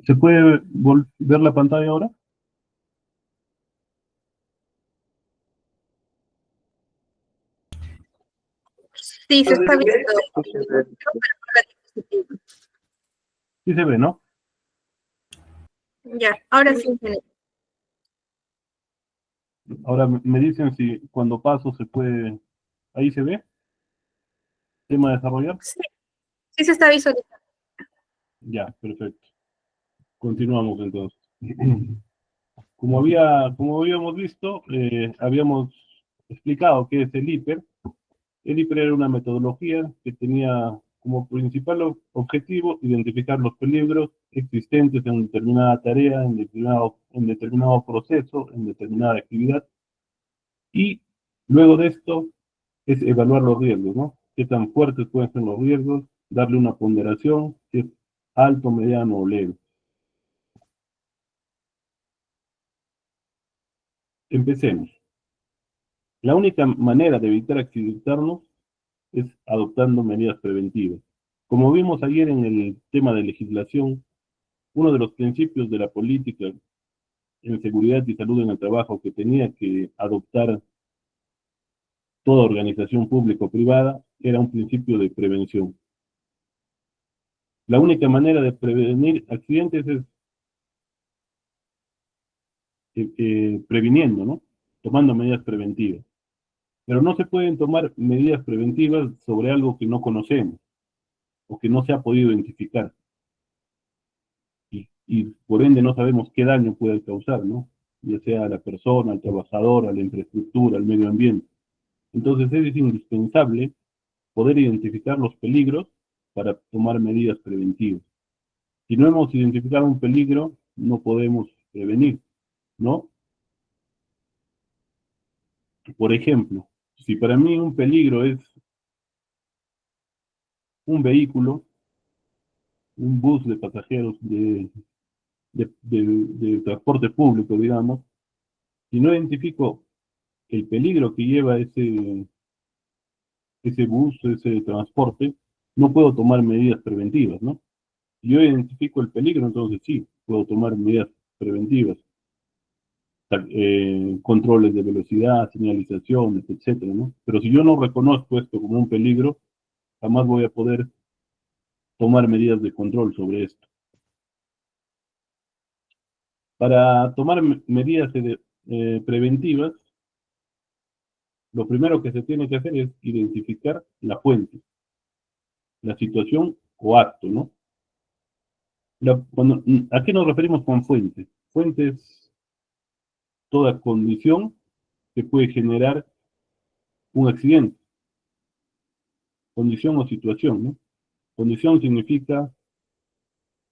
¿Se puede ver la pantalla ahora? Sí, se está viendo. Sí se ve, ¿no? Ya, ahora sí. Ahora me dicen si cuando paso se puede... ¿Ahí se ve? ¿Tema de desarrollar? Sí, sí se está visualizando. Ya, perfecto. Continuamos entonces. Como habíamos visto, habíamos explicado qué es el IPER. El IPER era una metodología que tenía como principal objetivo identificar los peligros existentes en determinada tarea, en determinado proceso, en determinada actividad. Y luego de esto es evaluar los riesgos, ¿no? Qué tan fuertes pueden ser los riesgos, darle una ponderación, si es alto, mediano o leve. Empecemos. La única manera de evitar accidentarnos es adoptando medidas preventivas. Como vimos ayer en el tema de legislación, uno de los principios de la política en seguridad y salud en el trabajo que tenía que adoptar toda organización pública o privada era un principio de prevención. La única manera de prevenir accidentes es previniendo, ¿no? Tomando medidas preventivas. Pero no se pueden tomar medidas preventivas sobre algo que no conocemos o que no se ha podido identificar. Y por ende no sabemos qué daño puede causar, ¿no? Ya sea a la persona, al trabajador, a la infraestructura, al medio ambiente. Entonces es indispensable poder identificar los peligros para tomar medidas preventivas. Si no hemos identificado un peligro, no podemos prevenir, ¿no? Por ejemplo, si para mí un peligro es un vehículo, un bus de pasajeros de transporte público, digamos, si no identifico el peligro que lleva ese bus, ese transporte, no puedo tomar medidas preventivas, ¿no? Si yo identifico el peligro, entonces sí, puedo tomar medidas preventivas, controles de velocidad, señalizaciones, etcétera, ¿no? Pero si yo no reconozco esto como un peligro, jamás voy a poder tomar medidas de control sobre esto. Para tomar medidas preventivas, lo primero que se tiene que hacer es identificar la fuente, la situación o acto, ¿no? ¿A qué nos referimos con fuente? Fuente es toda condición que puede generar un accidente, condición o situación, ¿no? Condición significa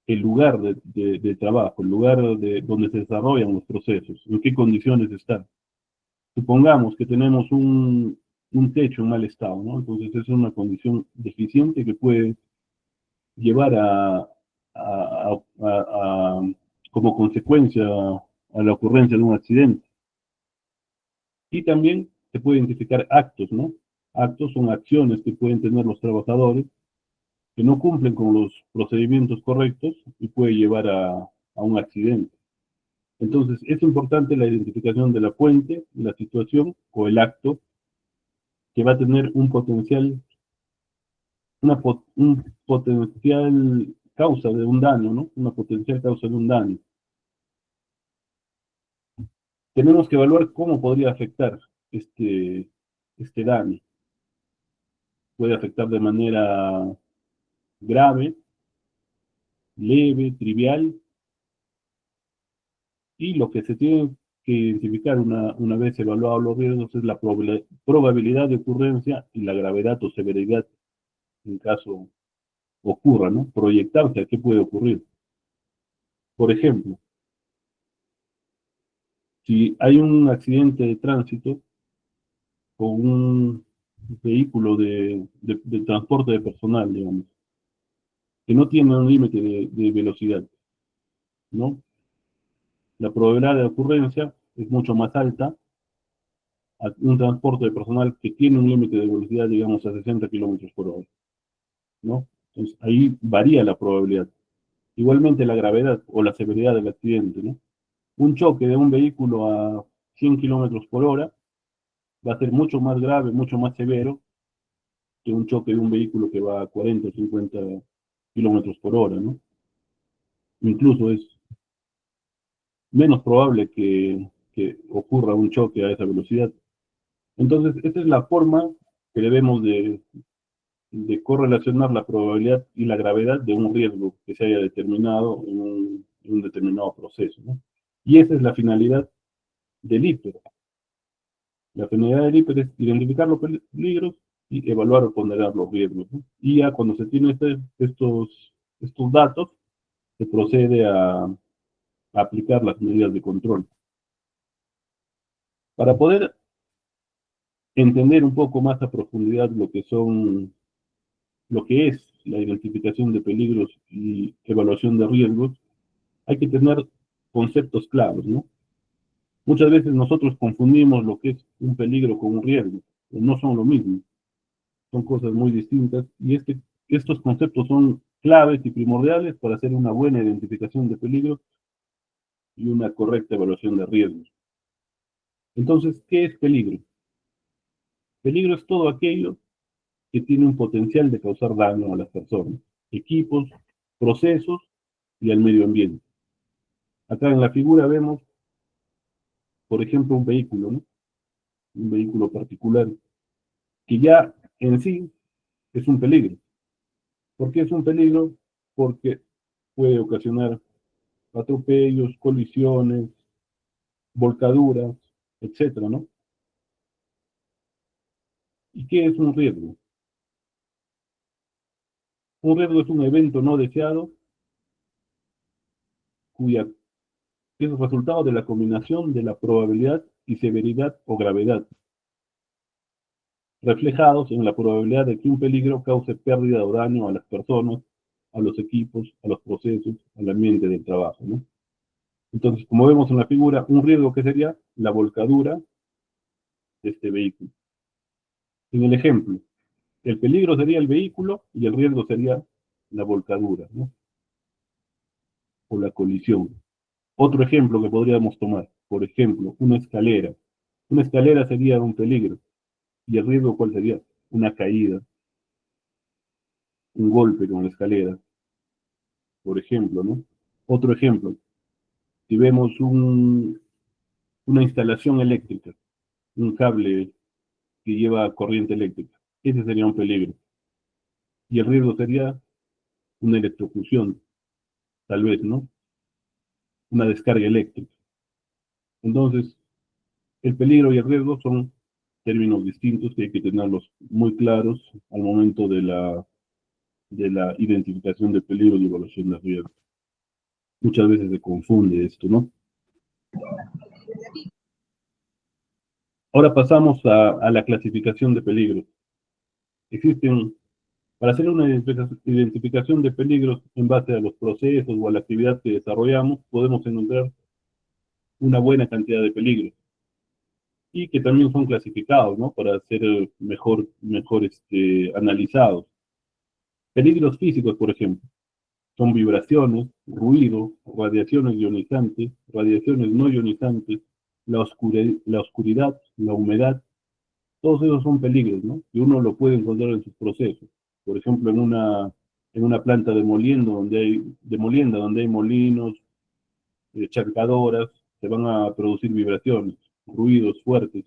el lugar de trabajo, el lugar donde se desarrollan los procesos, en qué condiciones están. Supongamos que tenemos un techo en mal estado, ¿no? Entonces es una condición deficiente que puede llevar como consecuencia a la ocurrencia de un accidente. Y también se puede identificar actos, ¿no? Actos son acciones que pueden tener los trabajadores que no cumplen con los procedimientos correctos y puede llevar a un accidente. Entonces, es importante la identificación de la fuente, la situación o el acto que va a tener un potencial causa de un daño, ¿no? Una potencial causa de un daño. Tenemos que evaluar cómo podría afectar este daño. Puede afectar de manera grave, leve, trivial, y lo que se tiene que identificar una vez evaluados los riesgos es la probabilidad de ocurrencia y la gravedad o severidad en caso ocurra, ¿no? Proyectarse a qué puede ocurrir. Por ejemplo, si hay un accidente de tránsito con un vehículo de transporte de personal, digamos, que no tiene un límite de velocidad, ¿no? La probabilidad de ocurrencia es mucho más alta a un transporte de personal que tiene un límite de velocidad, digamos, a 60 kilómetros por hora, ¿no? Entonces, ahí varía la probabilidad. Igualmente la gravedad o la severidad del accidente, ¿no? Un choque de un vehículo a 100 kilómetros por hora va a ser mucho más grave, mucho más severo que un choque de un vehículo que va a 40 o 50 kilómetros por hora, ¿no? Incluso es menos probable que ocurra un choque a esa velocidad. Entonces, esa es la forma que debemos de correlacionar la probabilidad y la gravedad de un riesgo que se haya determinado en un determinado proceso, ¿no? Y esa es la finalidad del IPER. La finalidad del IPER es identificar los peligros y evaluar o ponderar los riesgos, ¿no? Y ya cuando se tienen estos datos, se procede a aplicar las medidas de control. Para poder entender un poco más a profundidad lo que es la identificación de peligros y evaluación de riesgos, hay que tener conceptos claros, ¿no? Muchas veces nosotros confundimos lo que es un peligro con un riesgo, pero no son lo mismo, son cosas muy distintas y estos conceptos son claves y primordiales para hacer una buena identificación de peligros y una correcta evaluación de riesgos. Entonces, ¿qué es peligro? Peligro es todo aquello que tiene un potencial de causar daño a las personas, equipos, procesos y al medio ambiente. Acá en la figura vemos, por ejemplo, un vehículo, ¿no? Un vehículo particular, que ya en sí es un peligro. ¿Por qué es un peligro? Porque puede ocasionar atropellos, colisiones, volcaduras, etcétera, ¿no? ¿Y qué es un riesgo? Un riesgo es un evento no deseado cuya es el resultado de la combinación de la probabilidad y severidad o gravedad, reflejados en la probabilidad de que un peligro cause pérdida o daño a las personas, a los equipos, a los procesos, al ambiente del trabajo, ¿no? Entonces, como vemos en la figura, un riesgo que sería la volcadura de este vehículo. En el ejemplo, el peligro sería el vehículo y el riesgo sería la volcadura, ¿no? O la colisión. Otro ejemplo que podríamos tomar, por ejemplo, una escalera. Una escalera sería un peligro. ¿Y el riesgo cuál sería? Una caída, un golpe con la escalera, por ejemplo, ¿no? Otro ejemplo, si vemos una instalación eléctrica, un cable que lleva corriente eléctrica, ese sería un peligro. Y el riesgo sería una electrocución, tal vez, ¿no? Una descarga eléctrica. Entonces, el peligro y el riesgo son términos distintos que hay que tenerlos muy claros al momento de la identificación de peligros y evaluación de riesgo. Muchas veces se confunde esto, ¿no? Ahora pasamos a la clasificación de peligros. Existen, para hacer una identificación de peligros en base a los procesos o a la actividad que desarrollamos, podemos encontrar una buena cantidad de peligros y que también son clasificados, ¿no? Para ser mejor analizados. Peligros físicos, por ejemplo, son vibraciones, ruido, radiaciones ionizantes, radiaciones no ionizantes, la oscuridad, la humedad, todos esos son peligros, ¿no? Y uno lo puede encontrar en sus procesos. Por ejemplo, en una planta demolienda donde hay molinos, charcadoras, se van a producir vibraciones, ruidos fuertes,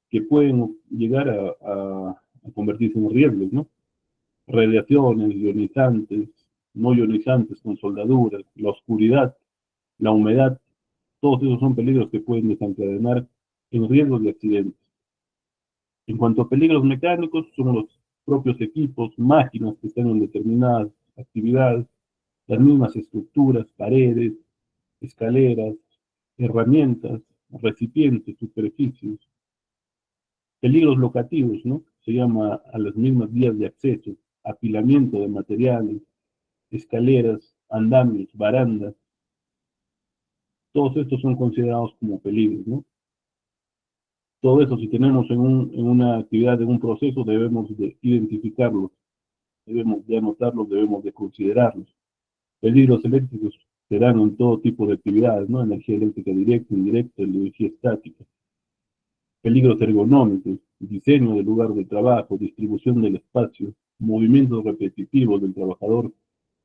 que pueden llegar a convertirse en riesgos, ¿no? Radiaciones ionizantes, no ionizantes con soldaduras, la oscuridad, la humedad, todos esos son peligros que pueden desencadenar en riesgos de accidentes. En cuanto a peligros mecánicos, son los propios equipos, máquinas que están en determinadas actividades, las mismas estructuras, paredes, escaleras, herramientas, recipientes, superficies. Peligros locativos, ¿no? Se llama a las mismas vías de acceso, apilamiento de materiales, escaleras, andamios, barandas. Todos estos son considerados como peligros, ¿no? Todo eso, si tenemos en una actividad, en un proceso, debemos de identificarlos, debemos de anotarlos, debemos de considerarlos. Peligros eléctricos se dan en todo tipo de actividades, ¿no? Energía eléctrica directa, indirecta, energía estática. Peligros ergonómicos, diseño del lugar de trabajo, distribución del espacio, movimientos repetitivos del trabajador,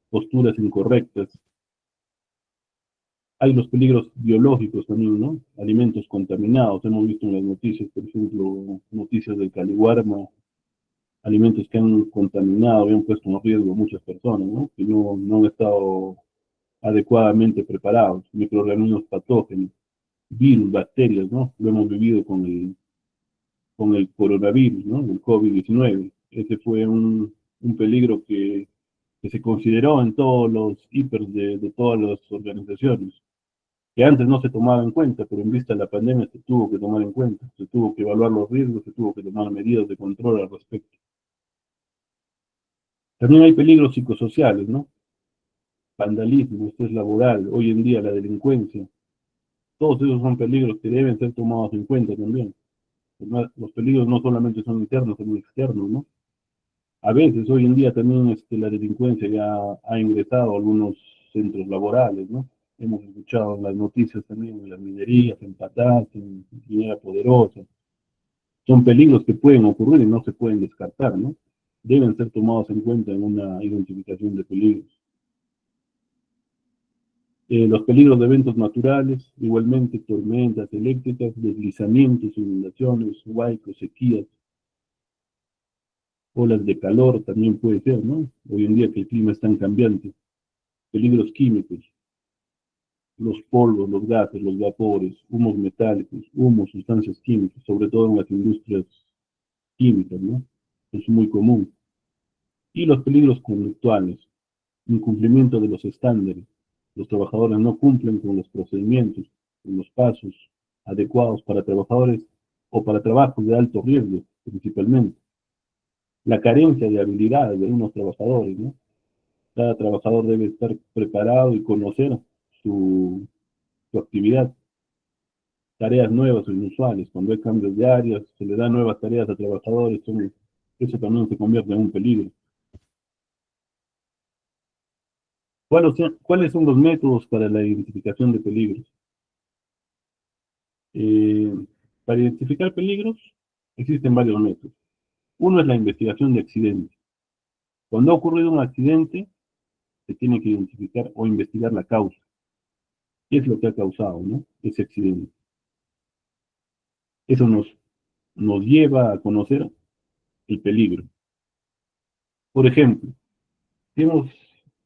posturas incorrectas. Hay los peligros biológicos también, ¿no? Alimentos contaminados. Hemos visto en las noticias, por ejemplo, noticias del caliwarma, alimentos que han contaminado y han puesto en riesgo a muchas personas, ¿no? Que no han estado adecuadamente preparados. Microorganismos patógenos, virus, bacterias, ¿no? Lo hemos vivido con el coronavirus, ¿no? El COVID-19. Ese fue un peligro que se consideró en todos los hipers de todas las organizaciones, que antes no se tomaba en cuenta, pero en vista de la pandemia se tuvo que tomar en cuenta, se tuvo que evaluar los riesgos, se tuvo que tomar medidas de control al respecto. También hay peligros psicosociales, ¿no? Vandalismo, estrés laboral, hoy en día la delincuencia. Todos esos son peligros que deben ser tomados en cuenta también. Además, los peligros no solamente son internos, son externos, ¿no? A veces, hoy en día también la delincuencia ya ha ingresado a algunos centros laborales, ¿no? Hemos escuchado en las noticias también en las minerías, en Patas, en Minera Poderosa. Son peligros que pueden ocurrir y no se pueden descartar, ¿no? Deben ser tomados en cuenta en una identificación de peligros. Los peligros de eventos naturales, igualmente tormentas eléctricas, deslizamientos, inundaciones, huaicos, sequías, olas de calor también puede ser, ¿no? Hoy en día que el clima es tan cambiante. Peligros químicos, los polvos, los gases, los vapores, humos metálicos, humos, sustancias químicas, sobre todo en las industrias químicas, ¿no? Es muy común. Y los peligros conductuales, incumplimiento de los estándares. Los trabajadores no cumplen con los procedimientos, con los pasos adecuados para trabajadores o para trabajos de alto riesgo, principalmente. La carencia de habilidades de unos trabajadores, ¿no? Cada trabajador debe estar preparado y conocer su, su actividad. Tareas nuevas o inusuales, cuando hay cambios de áreas, se le dan nuevas tareas a trabajadores, eso también se convierte en un peligro. ¿Cuáles son los métodos para la identificación de peligros? Eh, para identificar peligros existen varios métodos. Uno es la investigación de accidentes. Cuando ha ocurrido un accidente, se tiene que identificar o investigar la causa. ¿Qué es lo que ha causado, ¿no? Ese accidente? Eso nos lleva a conocer el peligro. Por ejemplo, si,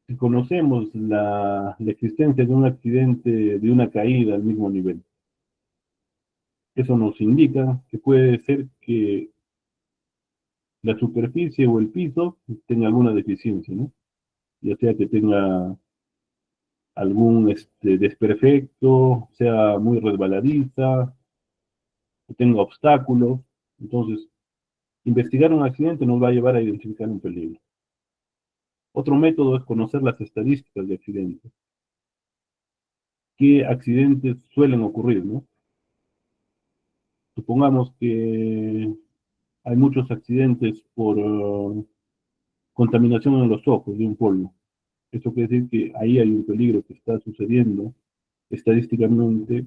si conocemos la existencia de un accidente, de una caída al mismo nivel, eso nos indica que puede ser que la superficie o el piso tenga alguna deficiencia, ¿no? Ya sea que tenga algún desperfecto, sea muy resbaladiza, que tenga obstáculos. Entonces, investigar un accidente nos va a llevar a identificar un peligro. Otro método es conocer las estadísticas de accidentes. ¿Qué accidentes suelen ocurrir, no? Supongamos que hay muchos accidentes por contaminación en los ojos de un polvo. Eso quiere decir que ahí hay un peligro que está sucediendo. Estadísticamente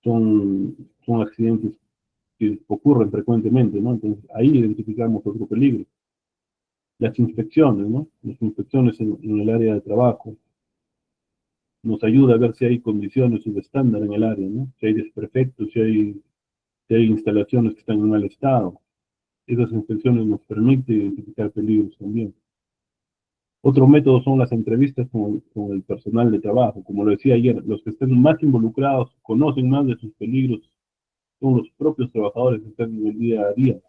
son accidentes que ocurren frecuentemente, ¿no? Entonces ahí identificamos otro peligro. Las inspecciones, ¿no? Las inspecciones en el área de trabajo nos ayuda a ver si hay condiciones subestándar en el área, ¿no? Si hay desperfectos, si hay instalaciones que están en mal estado. Esas inspecciones nos permiten identificar peligros también. Otro método son las entrevistas con el personal de trabajo. Como lo decía ayer, los que estén más involucrados, conocen más de sus peligros, son los propios trabajadores que están en el día a día,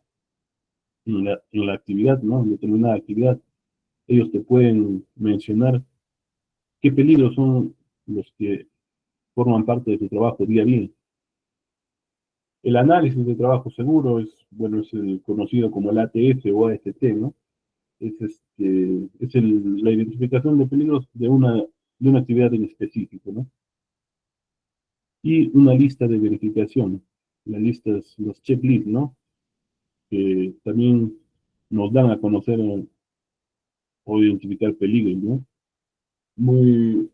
en la actividad, ¿no? En determinada actividad. Ellos te pueden mencionar qué peligros son los que forman parte de su trabajo día a día. El análisis de trabajo seguro es, bueno, es conocido como el ATS o AST, ¿no? La identificación de peligros de una actividad en específico, ¿no? Y una lista de verificación, las listas, los checklists, ¿no? Que también nos dan a conocer o identificar peligros, ¿no? muy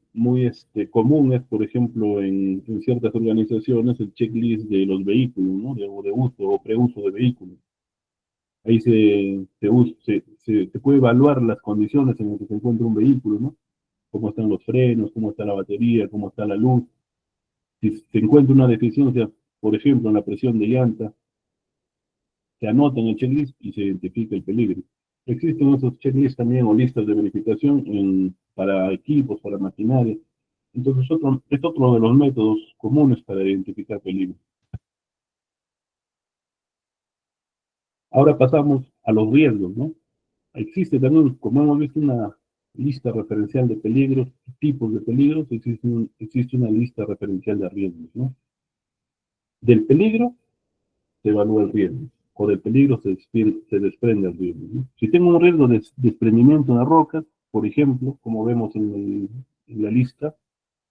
común es, por ejemplo, en ciertas organizaciones, el checklist de los vehículos, ¿no? De uso o preuso de vehículos. Ahí se puede evaluar las condiciones en las que se encuentra un vehículo, ¿no? Cómo están los frenos, cómo está la batería, cómo está la luz. Si se encuentra una deficiencia, por ejemplo, en la presión de llanta, se anota en el checklist y se identifica el peligro. Existen esos checklists también o listas de verificación para equipos, para maquinaria. Entonces, es otro de los métodos comunes para identificar peligros. Ahora pasamos a los riesgos, ¿no? Existe también, como hemos visto, una lista referencial de peligros, tipos de peligros, existe una lista referencial de riesgos, ¿no? Del peligro se evalúa el riesgo, o del peligro se desprende el riesgo, ¿no? Si tengo un riesgo de desprendimiento en las rocas, por ejemplo, como vemos en la lista,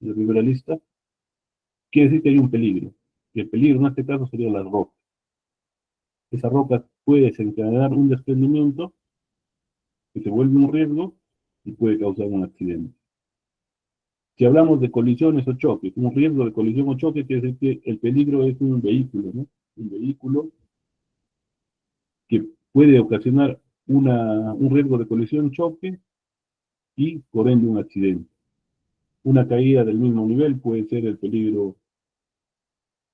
en la primera lista, quiere decir que hay un peligro. Y el peligro en este caso sería las rocas. Esa roca puede desencadenar un desprendimiento que se vuelve un riesgo y puede causar un accidente. Si hablamos de colisiones o choques, un riesgo de colisión o choque quiere decir que el peligro es un vehículo, ¿no? Un vehículo que puede ocasionar un riesgo de colisión, choque y por ende un accidente. Una caída del mismo nivel puede ser el peligro,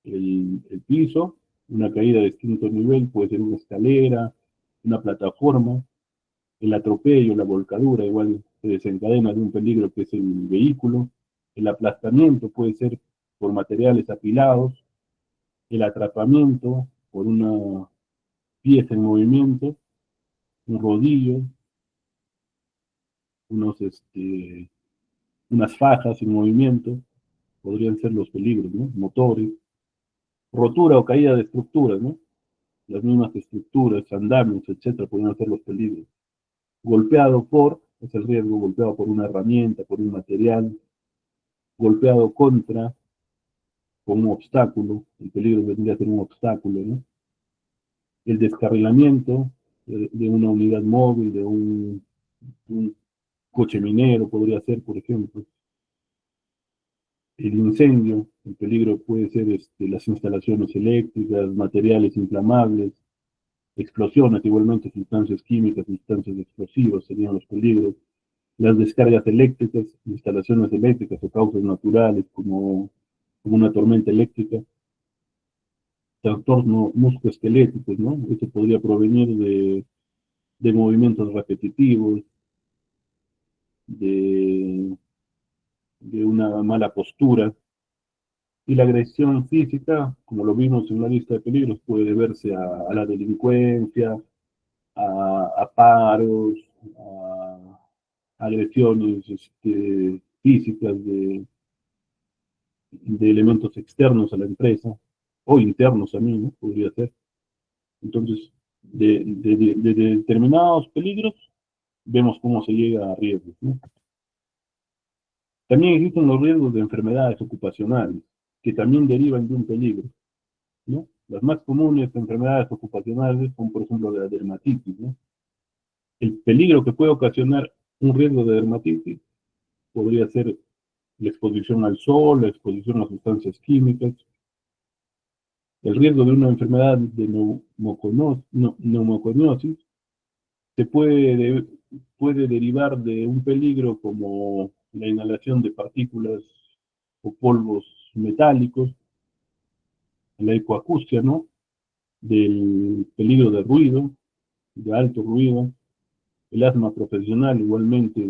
el piso, una caída de distinto nivel puede ser una escalera, una plataforma, el atropello, la volcadura, igual se desencadena de un peligro que es el vehículo, el aplastamiento puede ser por materiales apilados, el atrapamiento por una pieza en movimiento, un rodillo, unas fajas en movimiento, podrían ser los peligros, ¿no? Motores, rotura o caída de estructuras, ¿no? Las mismas estructuras, andamios, etcétera, podrían ser los peligros. Golpeado por, es el riesgo, golpeado por una herramienta, por un material, golpeado contra, con un obstáculo, el peligro vendría a ser un obstáculo, ¿no? El descarrilamiento de una unidad móvil, un coche minero, podría ser, por ejemplo. El incendio, el peligro puede ser las instalaciones eléctricas, materiales inflamables, explosiones, igualmente sustancias químicas, sustancias explosivas serían los peligros. Las descargas eléctricas, instalaciones eléctricas o causas naturales como una tormenta eléctrica, trastornos musculoesqueléticos, ¿no? Esto podría provenir de movimientos repetitivos, de, de una mala postura. Y la agresión física, como lo vimos en la lista de peligros, puede deberse a la delincuencia, a paros, a agresiones físicas de elementos externos a la empresa, o internos a mí, ¿no? Podría ser. Entonces, de determinados peligros, vemos cómo se llega a riesgos, ¿no? También existen los riesgos de enfermedades ocupacionales, que también derivan de un peligro, ¿no? Las más comunes enfermedades ocupacionales son, por ejemplo, la dermatitis, ¿no? El peligro que puede ocasionar un riesgo de dermatitis podría ser la exposición al sol, la exposición a sustancias químicas, el riesgo de una enfermedad de neumoconiosis puede derivar de un peligro como la inhalación de partículas o polvos metálicos, la ecoacusia, ¿no? Del peligro de ruido, de alto ruido, el asma profesional igualmente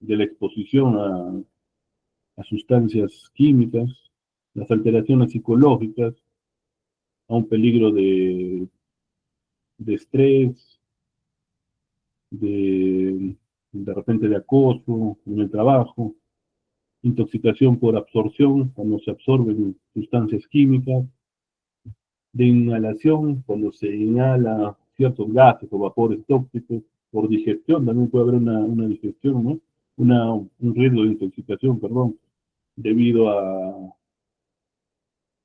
de la exposición a sustancias químicas, las alteraciones psicológicas, a un peligro de estrés, de, de repente de acoso en el trabajo, intoxicación por absorción, cuando se absorben sustancias químicas, de inhalación, cuando se inhala ciertos gases o vapores tóxicos, por digestión, también puede haber una digestión, ¿no? Un riesgo de intoxicación, perdón, debido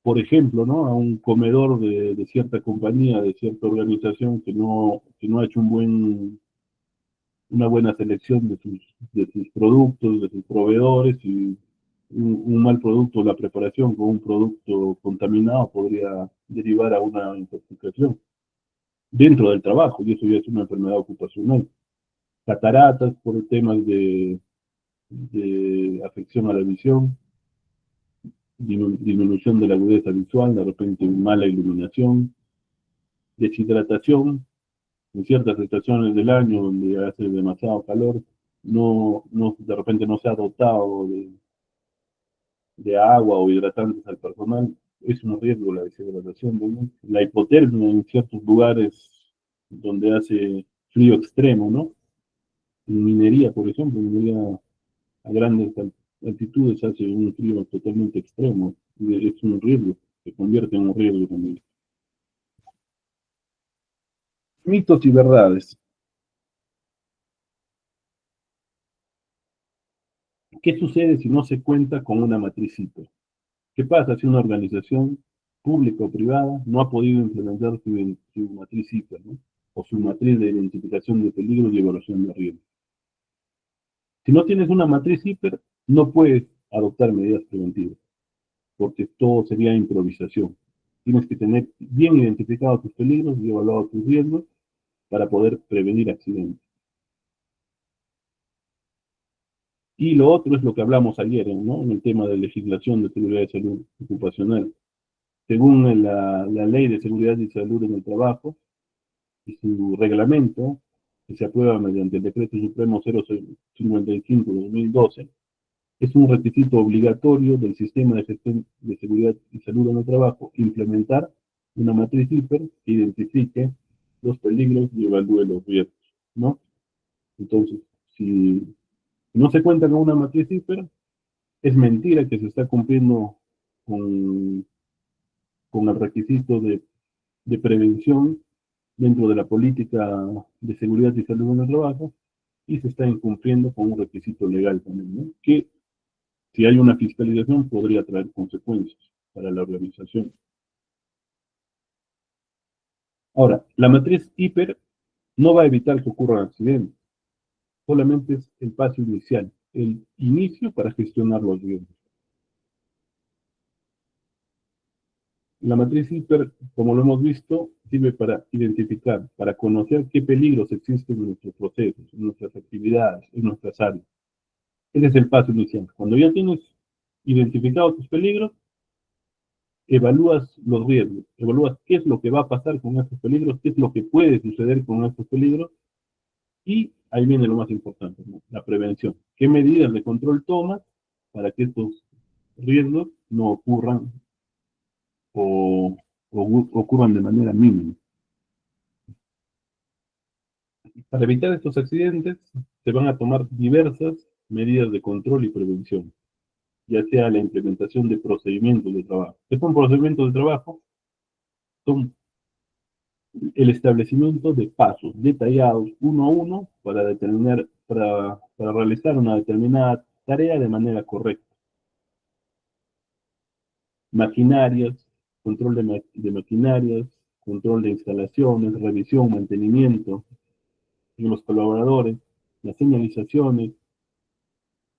por ejemplo, ¿no? A un comedor de cierta compañía, de cierta organización que no ha hecho una buena selección de sus productos, de sus proveedores, y un mal producto, la preparación con un producto contaminado podría derivar a una intoxicación dentro del trabajo, y eso ya es una enfermedad ocupacional. Cataratas por temas de afección a la visión, disminución de la agudeza visual, de repente mala iluminación, deshidratación en ciertas estaciones del año donde hace demasiado calor, de repente no se ha dotado de agua o hidratantes al personal, es un riesgo la deshidratación, ¿no? La hipotermia en ciertos lugares donde hace frío extremo, ¿no? En minería, por ejemplo, en minería a grandes altitudes hace un frío totalmente extremo, y es un riesgo, se convierte en un riesgo también. Mitos y verdades. ¿Qué sucede si no se cuenta con una matriz CIPER? ¿Qué pasa si una organización pública o privada no ha podido implementar su matriz CIPER, ¿no? O su matriz de identificación de peligros y evaluación de riesgos? Si no tienes una matriz CIPER, no puedes adoptar medidas preventivas, porque todo sería improvisación. Tienes que tener bien identificados tus peligros y evaluados tus riesgos para poder prevenir accidentes. Y lo otro es lo que hablamos ayer, ¿no? En el tema de legislación de seguridad y salud ocupacional. Según la Ley de Seguridad y Salud en el Trabajo y su reglamento, que se aprueba mediante el Decreto Supremo 055/2012, es un requisito obligatorio del sistema de gestión de seguridad y salud en el trabajo implementar una matriz CIPER que identifique los peligros y evalúe los riesgos, ¿no? Entonces, si no se cuenta con una matriz CIPER, es mentira que se está cumpliendo con, con el requisito de prevención dentro de la política de seguridad y salud en el trabajo, y se está incumpliendo con un requisito legal también, ¿no? Que si hay una fiscalización podría traer consecuencias para la organización. Ahora, la matriz hiper no va a evitar que ocurran accidentes, solamente es el paso inicial, el inicio para gestionar los riesgos. La matriz hiper, como lo hemos visto, sirve para identificar, para conocer qué peligros existen en nuestros procesos, en nuestras actividades, en nuestras áreas. Ese es el paso inicial. Cuando ya tienes identificados tus peligros, evalúas los riesgos, evalúas qué es lo que va a pasar con estos peligros, qué es lo que puede suceder con estos peligros, y ahí viene lo más importante, ¿no? La prevención. ¿Qué medidas de control tomas para que estos riesgos no ocurran o ocurran de manera mínima? Para evitar estos accidentes, se van a tomar diversas medidas de control y prevención, ya sea la implementación de procedimientos de trabajo. ¿Qué son procedimientos de trabajo? Son el establecimiento de pasos detallados uno a uno para realizar una determinada tarea de manera correcta. Maquinarias, control de maquinarias, control de instalaciones, revisión, mantenimiento de los colaboradores, las señalizaciones.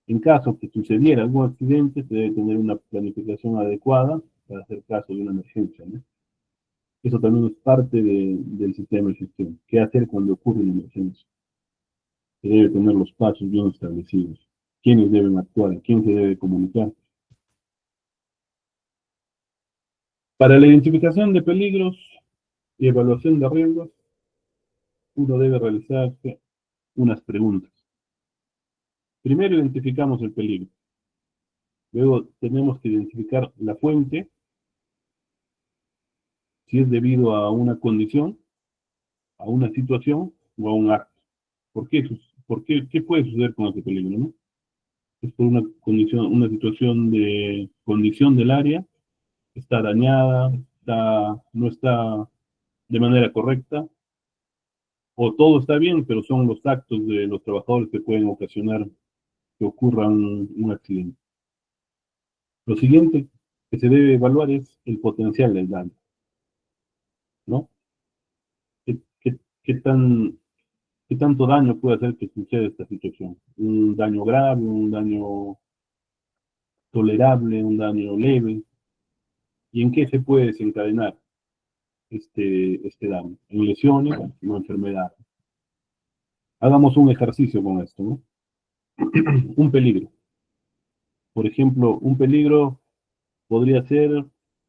En caso que sucediera algún accidente, se debe tener una planificación adecuada para hacer caso de una emergencia, ¿no? Eso también es parte del sistema de gestión. ¿Qué hacer cuando ocurre una emergencia? Se debe tener los pasos bien establecidos. ¿Quiénes deben actuar? ¿Quién se debe comunicar? Para la identificación de peligros y evaluación de riesgos, uno debe realizarse unas preguntas. Primero identificamos el peligro. Luego tenemos que identificar la fuente, si es debido a una condición, a una situación o a un acto. ¿Por qué? ¿Qué puede suceder con ese peligro, no? Es por una condición, una situación de condición del área, está dañada, no está de manera correcta, o todo está bien, pero son los actos de los trabajadores que pueden ocasionar que ocurra un accidente. Lo siguiente que se debe evaluar es el potencial del daño, ¿no? ¿Qué tan ¿Qué tanto daño puede hacer que suceda esta situación? ¿Un daño grave, un daño tolerable, un daño leve? ¿Y en qué se puede desencadenar este daño? ¿En lesiones o enfermedades? Hagamos un ejercicio con esto, ¿no? Un peligro. Por ejemplo, un peligro podría ser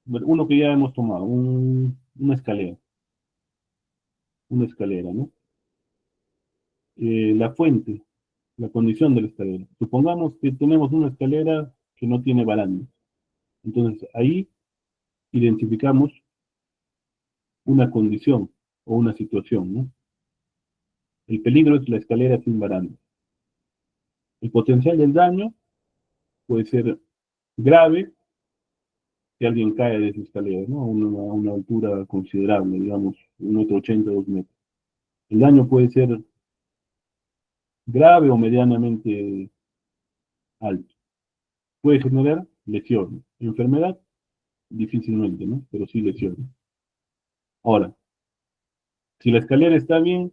uno que ya hemos tomado, una escalera, ¿no? La fuente, la condición de la escalera. Supongamos que tenemos una escalera que no tiene barandas. Entonces ahí identificamos una condición o una situación, ¿no? El peligro es la escalera sin barandas. El potencial del daño puede ser grave si alguien cae de esa escalera, ¿no? A una altura considerable, digamos, 1,80 m, 2 m. El daño puede ser grave o medianamente alto. Puede generar lesiones. Enfermedad, difícilmente, ¿no? Pero sí lesiones. Ahora, si la escalera está bien,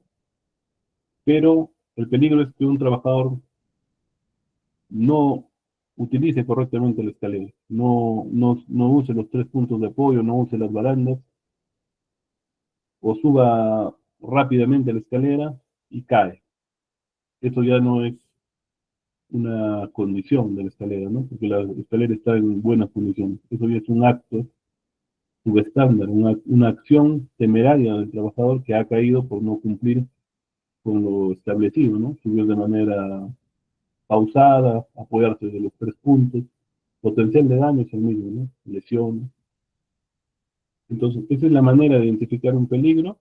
pero el peligro es que un trabajador no utilice correctamente la escalera, no use los 3 puntos de apoyo, no use las barandas, o suba rápidamente la escalera y cae. Eso ya no es una condición de la escalera, ¿no? Porque la escalera está en buenas condiciones. Eso ya es un acto subestándar, una acción temeraria del trabajador que ha caído por no cumplir con lo establecido, ¿no? Subir de manera pausada, apoyarse de los 3 puntos, potencial de daño es el mismo, ¿no? Lesiones. Entonces, esa es la manera de identificar un peligro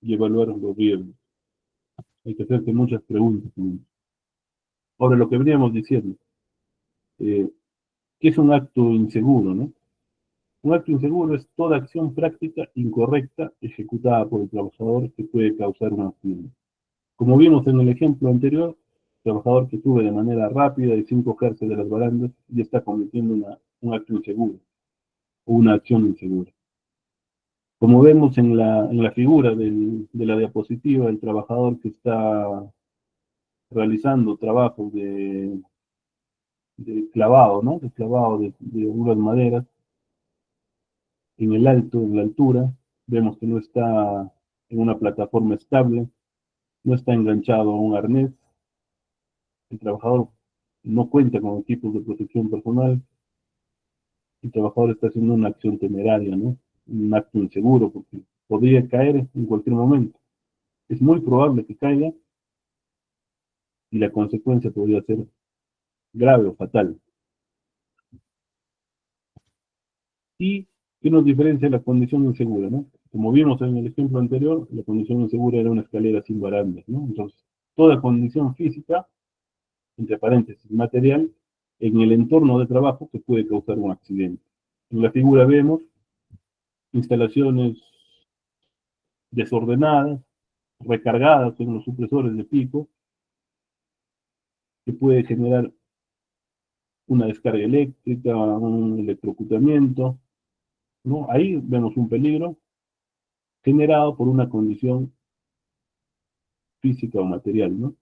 y evaluar los riesgos. Hay que hacerse muchas preguntas. Ahora, lo que veníamos diciendo, eh, ¿qué es un acto inseguro, no? Un acto inseguro es toda acción práctica incorrecta ejecutada por el trabajador que puede causar un accidente. Como vimos en el ejemplo anterior, el trabajador que sube de manera rápida y sin cogerse de las barandas ya está cometiendo un acto inseguro o una acción insegura. Como vemos en la figura de la diapositiva, el trabajador que está realizando trabajos de clavado, ¿no? De clavado de unas maderas en el alto, en la altura, vemos que no está en una plataforma estable, no está enganchado a un arnés, el trabajador no cuenta con equipos de protección personal, el trabajador está haciendo una acción temeraria, ¿no? Un acto inseguro, porque podría caer en cualquier momento. Es muy probable que caiga y la consecuencia podría ser grave o fatal. ¿Y qué nos diferencia la condición insegura, no? Como vimos en el ejemplo anterior, la condición insegura era una escalera sin barandas, ¿no? Entonces, toda condición física, entre paréntesis, material, en el entorno de trabajo que puede causar un accidente. En la figura vemos instalaciones desordenadas, recargadas en los supresores de pico, que puede generar una descarga eléctrica, un electrocutamiento, ¿no? Ahí vemos un peligro generado por una condición física o material, ¿no?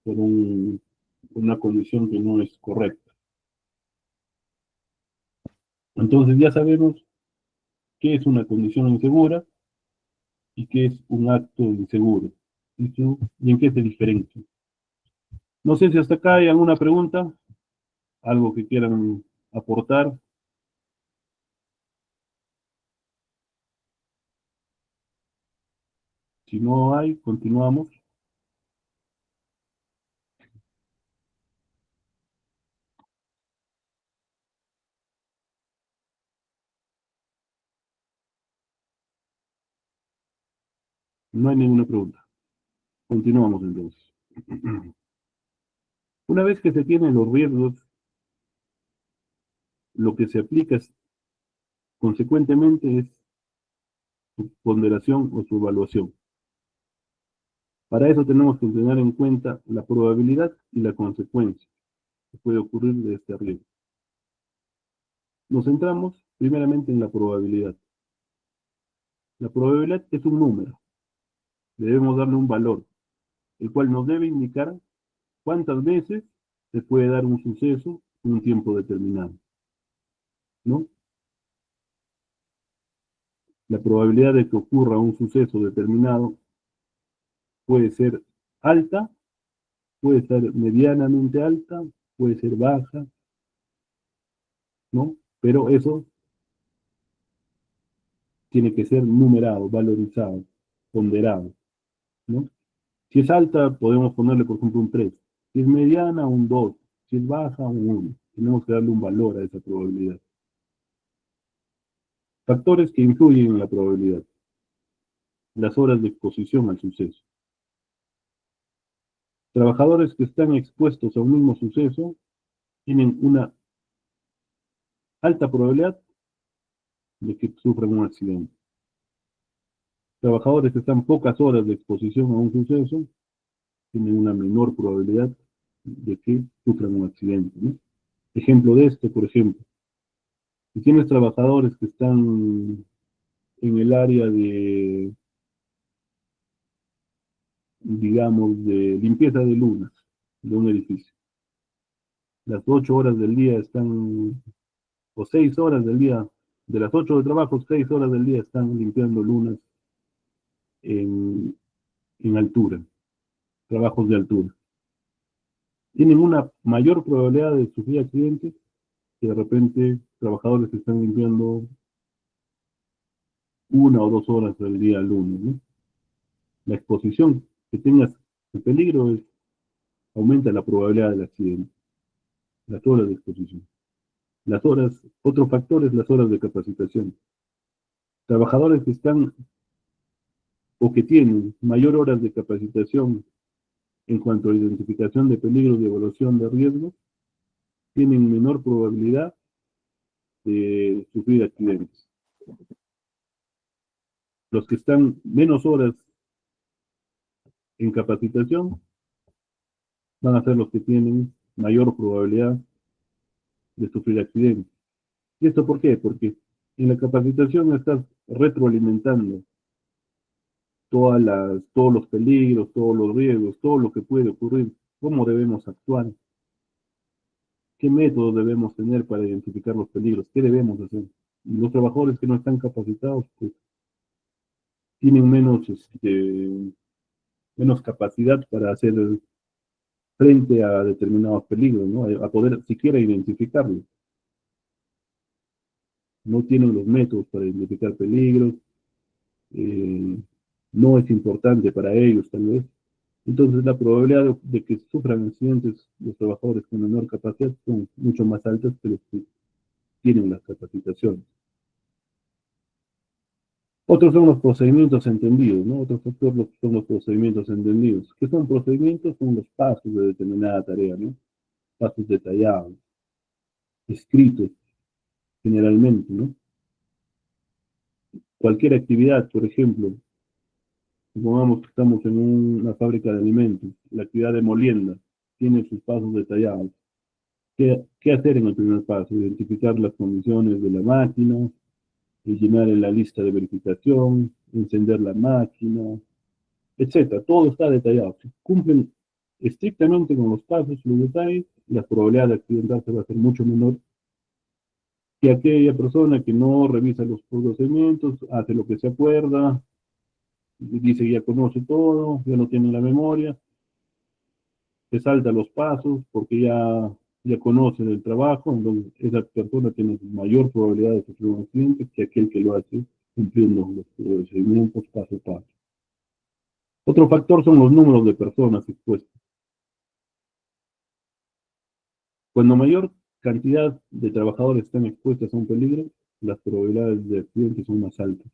Por una condición que no es correcta. Entonces ya sabemos qué es una condición insegura y qué es un acto inseguro. Y en qué se diferencia. No sé si hasta acá hay alguna pregunta, algo que quieran aportar. Si no hay, continuamos. No hay ninguna pregunta. Continuamos entonces. Una vez que se tienen los riesgos, lo que se aplica consecuentemente es su ponderación o su evaluación. Para eso tenemos que tener en cuenta la probabilidad y la consecuencia que puede ocurrir de este riesgo. Nos centramos primeramente en la probabilidad. La probabilidad es un número. Debemos darle un valor. el cual nos debe indicar cuántas veces se puede dar un suceso en un tiempo determinado, ¿no? La probabilidad de que ocurra un suceso determinado puede ser alta, puede ser medianamente alta, puede ser baja, ¿no? Pero eso tiene que ser numerado, valorizado, ponderado, ¿no? Si es alta, podemos ponerle, por ejemplo, un 3. Si es mediana, un 2. Si es baja, un 1. Tenemos que darle un valor a esa probabilidad. Factores que influyen en la probabilidad. Las horas de exposición al suceso. Trabajadores que están expuestos a un mismo suceso tienen una alta probabilidad de que sufran un accidente. Trabajadores que están pocas horas de exposición a un suceso tienen una menor probabilidad de que sufran un accidente, ¿no? Ejemplo de esto, por ejemplo, si tienes trabajadores que están en el área de, digamos, de limpieza de lunas de un edificio, las 8 horas del día están, o 6 horas del día, de las 8 de trabajo, 6 horas del día están limpiando lunas en, en altura, trabajos de altura. Tienen una mayor probabilidad de sufrir accidentes que de repente trabajadores que están limpiando 1 o 2 horas del día lunes, ¿no? La exposición que tengas, el peligro aumenta la probabilidad del accidente, las horas de exposición. Las horas, otro factor es las horas de capacitación. Trabajadores que están o que tienen mayor horas de capacitación en cuanto a identificación de peligros y evaluación de riesgos, tienen menor probabilidad de sufrir accidentes. Los que están menos horas en capacitación van a ser los que tienen mayor probabilidad de sufrir accidentes. ¿Y esto por qué? Porque en la capacitación estás retroalimentando todos los peligros, todos los riesgos, todo lo que puede ocurrir, cómo debemos actuar, qué métodos debemos tener para identificar los peligros, qué debemos hacer. Y los trabajadores que no están capacitados, pues, tienen menos capacidad para hacer frente a determinados peligros, ¿no? A poder siquiera identificarlos. No tienen los métodos para identificar peligros, eh, no es importante para ellos tal vez. Entonces la probabilidad de que sufran accidentes los trabajadores con menor capacidad son mucho más altas que los que tienen las capacitaciones. Otros son los procedimientos entendidos, ¿no? Otro factor son los procedimientos entendidos. ¿Qué son procedimientos? Son los pasos de determinada tarea, ¿no? Pasos detallados, escritos generalmente, ¿no? Cualquier actividad, por ejemplo, supongamos que estamos en una fábrica de alimentos, la actividad de molienda tiene sus pasos detallados. ¿Qué hacer en el primer paso? Identificar las condiciones de la máquina, llenar en la lista de verificación, encender la máquina, etcétera. Todo está detallado. Si cumplen estrictamente con los pasos, los detalles, la probabilidad de accidentarse va a ser mucho menor que aquella persona que no revisa los procedimientos, hace lo que se acuerda, dice que ya conoce todo, ya no tiene la memoria, se salta los pasos porque ya conoce el trabajo, entonces esa persona tiene mayor probabilidad de sufrir un accidente que aquel que lo hace cumpliendo los procedimientos paso a paso. Otro factor son los números de personas expuestas. Cuando mayor cantidad de trabajadores están expuestos a un peligro, las probabilidades de accidentes son más altas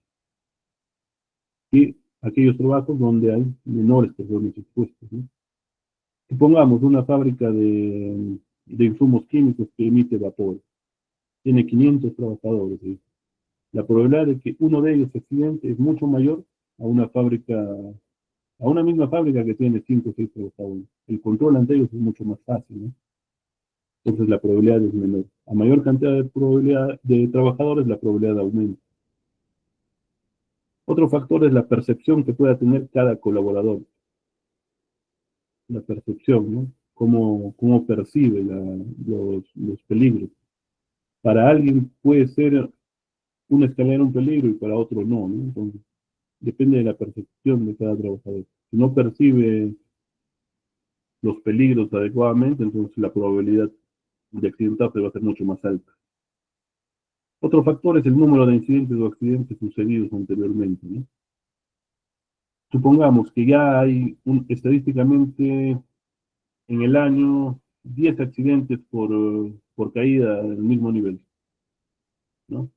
que aquellos trabajos donde hay menores personas expuestas, ¿no? Supongamos una fábrica de insumos químicos que emite vapor, tiene 500 trabajadores, ¿sí? La probabilidad de que uno de ellos se accidente es mucho mayor a una misma fábrica que tiene 5 o 6 trabajadores. El control ante ellos es mucho más fácil, ¿no? Entonces la probabilidad es menor. A mayor cantidad de trabajadores, la probabilidad aumenta. Otro factor es la percepción que pueda tener cada colaborador. la percepción, ¿no? Cómo percibe los peligros. Para alguien puede ser una escalera un peligro y para otro no, ¿no? Entonces, depende de la percepción de cada trabajador. Si no percibe los peligros adecuadamente, entonces la probabilidad de accidentarse va a ser mucho más alta. Otro factor es el número de incidentes o accidentes sucedidos anteriormente, ¿no? Supongamos que ya hay estadísticamente en el año 10 accidentes por caída del mismo nivel, ¿no?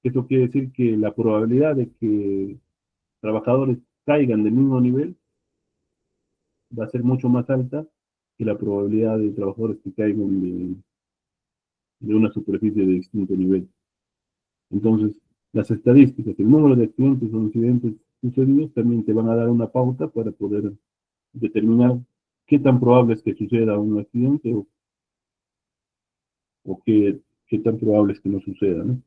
Eso quiere decir que la probabilidad de que trabajadores caigan del mismo nivel va a ser mucho más alta que la probabilidad de trabajadores que caigan de una superficie de distinto nivel. Entonces, las estadísticas, el número de accidentes o incidentes sucedidos también te van a dar una pauta para poder determinar qué tan probable es que suceda un accidente o qué tan probable es que no suceda, ¿no?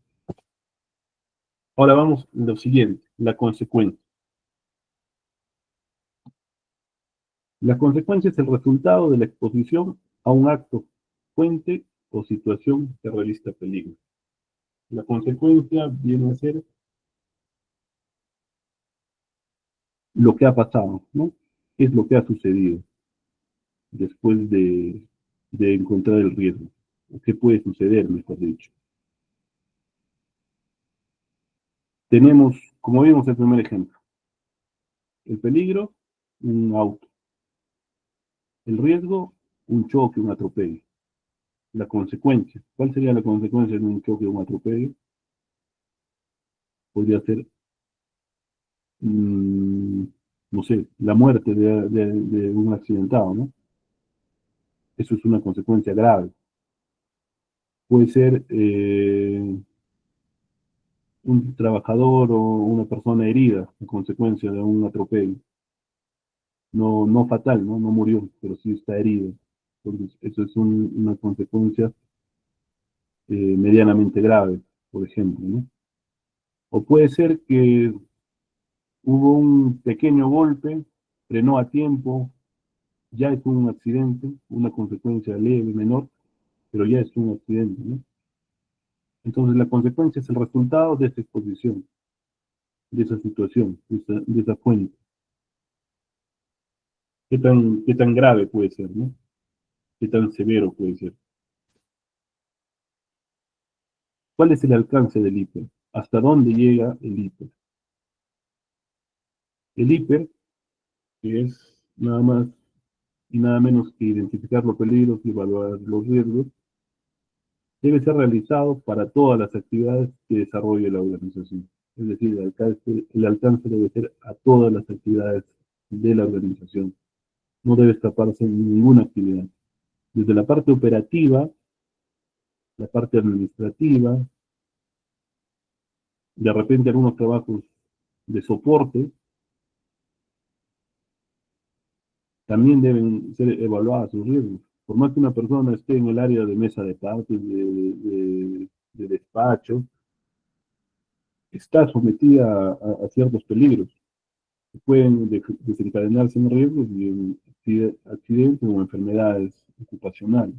Ahora vamos a lo siguiente, la consecuencia. La consecuencia es el resultado de la exposición a un acto, fuente o situación que realiza peligro. La consecuencia viene a ser lo que ha pasado, ¿no? ¿Qué es lo que ha sucedido después de encontrar el riesgo? ¿O qué puede suceder, mejor dicho? Tenemos, como vimos el primer ejemplo, el peligro, un auto. El riesgo, un choque, un atropello. La consecuencia, ¿cuál sería la consecuencia de un choque o un atropello? Podría ser, mmm, no sé, la muerte de un accidentado, ¿no? Eso es una consecuencia grave. Puede ser un trabajador o una persona herida a consecuencia de un atropello. No, no fatal, ¿no? No murió, pero sí está herido. Entonces, eso es una consecuencia medianamente grave, por ejemplo, ¿no? O puede ser que hubo un pequeño golpe, frenó a tiempo, ya es un accidente, una consecuencia leve, menor, pero ya es un accidente, ¿no? Entonces la consecuencia es el resultado de esa exposición, de esa situación, de esa fuente. Qué tan grave puede ser, ¿no? Qué tan severo puede ser. ¿Cuál es el alcance del hiper? ¿Hasta dónde llega el hiper? El hiper, que es nada más y nada menos que identificar los peligros y evaluar los riesgos, debe ser realizado para todas las actividades que desarrolle la organización. Es decir, el alcance debe ser a todas las actividades de la organización. No debe escaparse en ninguna actividad. Desde la parte operativa, la parte administrativa, de repente algunos trabajos de soporte, también deben ser evaluadas sus riesgos. Por más que una persona esté en el área de mesa de partes, de despacho, está sometida a ciertos peligros que pueden desencadenarse en riesgos y en accidentes o enfermedades ocupacionales.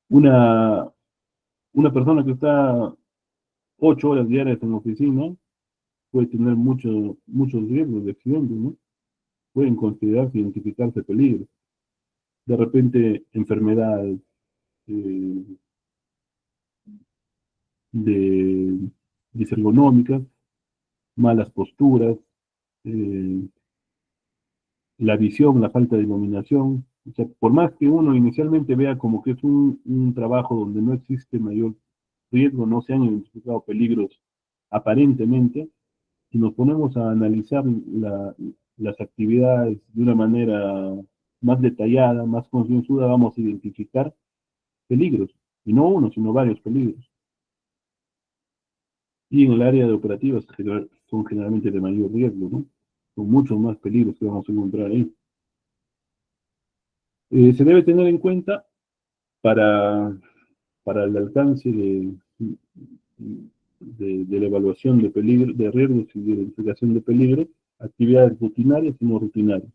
Una, una persona que está 8 horas diarias en la oficina puede tener muchos riesgos de accidentes, ¿no? Pueden considerarse, identificarse peligros. De repente, enfermedades eh, de disergonómicas, malas posturas, eh, la visión, la falta de iluminación. O sea, por más que uno inicialmente vea como que es un trabajo donde no existe mayor riesgo, no se han identificado peligros aparentemente, si nos ponemos a analizar las actividades de una manera más detallada, más concienzuda, vamos a identificar peligros, y no uno, sino varios peligros. Y en el área de operativas son generalmente de mayor riesgo, ¿no? Son muchos más peligros que vamos a encontrar ahí. Se debe tener en cuenta para, para el alcance de la evaluación de peligro, de riesgos y de identificación de peligro, actividades rutinarias y no rutinarias.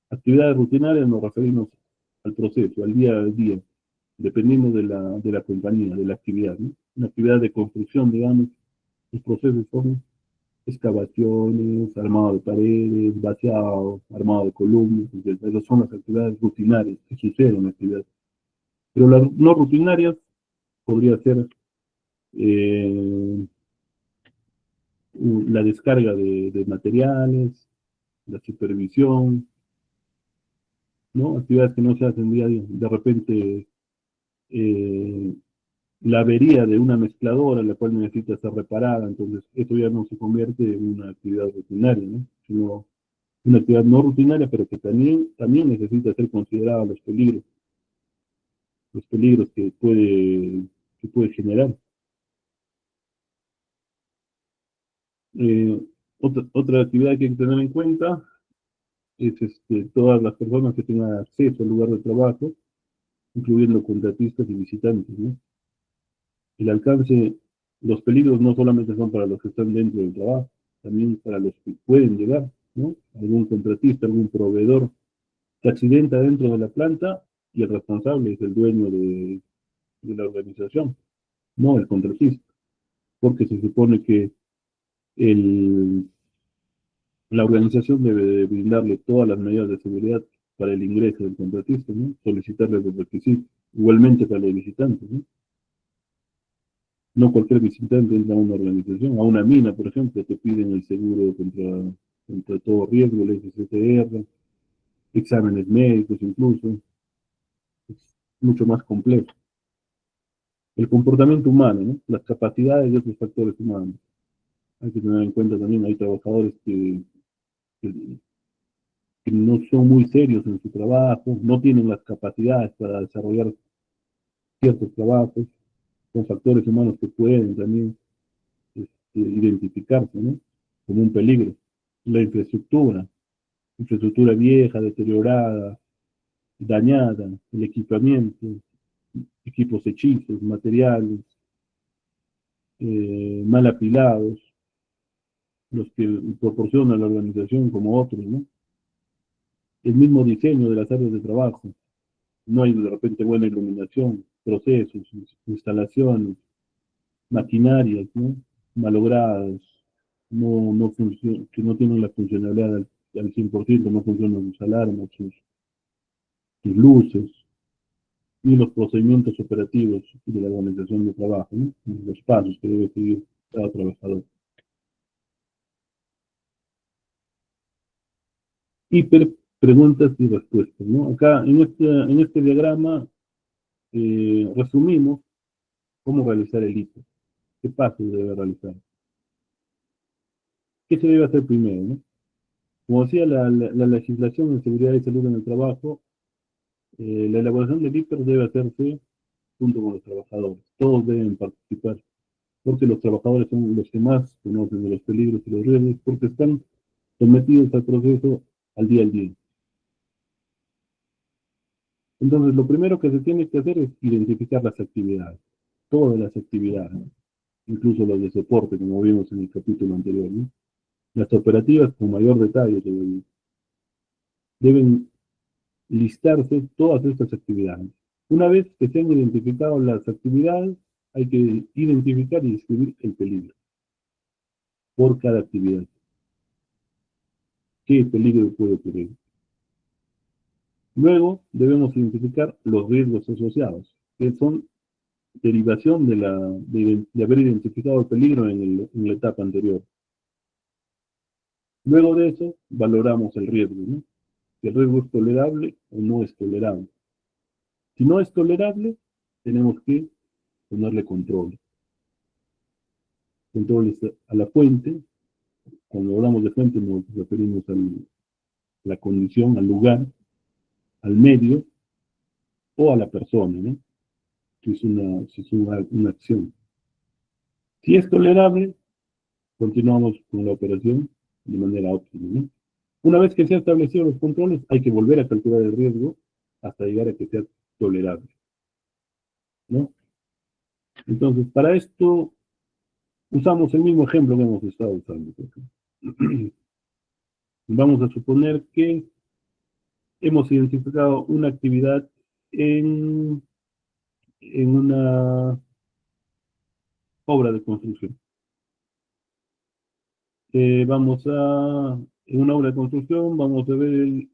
Actividades rutinarias nos referimos al proceso, al día, dependiendo de la compañía, de la actividad, ¿no? Una actividad de construcción, digamos, los procesos son excavaciones, armado de paredes, vaciado, armado de columnas, etc. Esas son las actividades rutinarias que suceden en la actividad. Pero las no rutinarias podría ser eh, la descarga de materiales, la supervisión, ¿no? Actividades que no se hacen día a día. De repente, eh, la avería de una mezcladora, la cual necesita ser reparada, entonces eso ya no se convierte en una actividad rutinaria, ¿no? Sino una actividad no rutinaria, pero que también necesita ser considerada los peligros que puede generar. Eh, otra actividad que hay que tener en cuenta es todas las personas que tengan acceso al lugar de trabajo, incluyendo contratistas y visitantes, ¿no? El alcance, los peligros no solamente son para los que están dentro del trabajo, también para los que pueden llegar, ¿no? Algún contratista, algún proveedor se accidenta dentro de la planta y el responsable es el dueño de la organización, no el contratista, porque se supone que el, la organización debe de brindarle todas las medidas de seguridad para el ingreso del contratista, ¿no? Solicitarle los requisitos, igualmente para los visitantes, ¿no? No cualquier visitante entra a una organización, a una mina, por ejemplo, te piden el seguro contra todo riesgo, el SCTR, exámenes médicos incluso, es mucho más complejo. El comportamiento humano, ¿no? Las capacidades de otros factores humanos. Hay que tener en cuenta también, hay trabajadores que, que no son muy serios en su trabajo, no tienen las capacidades para desarrollar ciertos trabajos, son factores humanos que pueden también identificarse, ¿no? Como un peligro. La infraestructura vieja, deteriorada, dañada, el equipamiento, equipos hechizos, materiales, mal apilados, los que proporciona la organización como otros, ¿no? El mismo diseño de las áreas de trabajo, no hay de repente buena iluminación, procesos, instalaciones, maquinarias, ¿no? Malogradas, que no tienen la funcionalidad al 100%, no funcionan sus alarmas, sus luces, y los procedimientos operativos de la organización de trabajo, ¿no? Los pasos que debe seguir cada trabajador. Hiper preguntas y respuestas, ¿no? Acá en este diagrama resumimos cómo realizar el hiper, qué pasos debe realizar, qué se debe hacer primero, ¿no? Como decía la legislación de seguridad y salud en el trabajo, la elaboración del hiper debe hacerse junto con los trabajadores, todos deben participar, porque los trabajadores son los que más conocen de los peligros y los riesgos, porque están sometidos al proceso al día. Entonces, lo primero que se tiene que hacer es identificar las actividades, todas las actividades, incluso las de soporte, como vimos en el capítulo anterior, ¿no? Las operativas con mayor detalle deben listarse todas estas actividades. Una vez que se han identificado las actividades, hay que identificar y describir el peligro por cada actividad. ¿Qué peligro puede ocurrir? Luego debemos identificar los riesgos asociados, que son derivación de haber identificado el peligro en la etapa anterior. Luego de eso, valoramos el riesgo, ¿no? Si el riesgo es tolerable o no es tolerable. Si no es tolerable, tenemos que ponerle control. Controles a la fuente. Cuando hablamos de fuente nos referimos a la condición, al lugar, al medio o a la persona, ¿no? Si es una acción. Si es tolerable, continuamos con la operación de manera óptima, ¿no? Una vez que se han establecido los controles, hay que volver a calcular el riesgo hasta llegar a que sea tolerable, ¿no? Entonces, para esto usamos el mismo ejemplo que hemos estado usando. Vamos a suponer que hemos identificado una actividad en una obra de construcción. En una obra de construcción vamos a ver el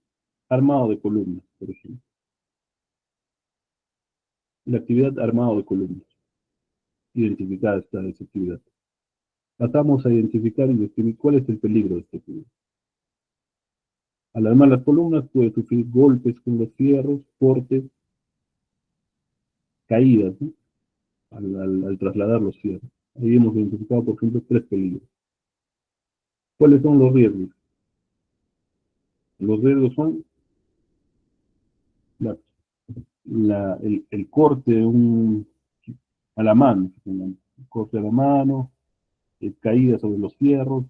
armado de columnas, por ejemplo. La actividad armado de columnas. Identificada está esa actividad. Pasamos a identificar y describir cuál es el peligro de esta actividad. Al armar las columnas puede sufrir golpes con los fierros, cortes, caídas, ¿no? Al trasladar los fierros. Ahí hemos identificado, por ejemplo, 3 peligros. ¿Cuáles son los riesgos? Los riesgos son el corte a la mano, corte a la mano, caída sobre los fierros,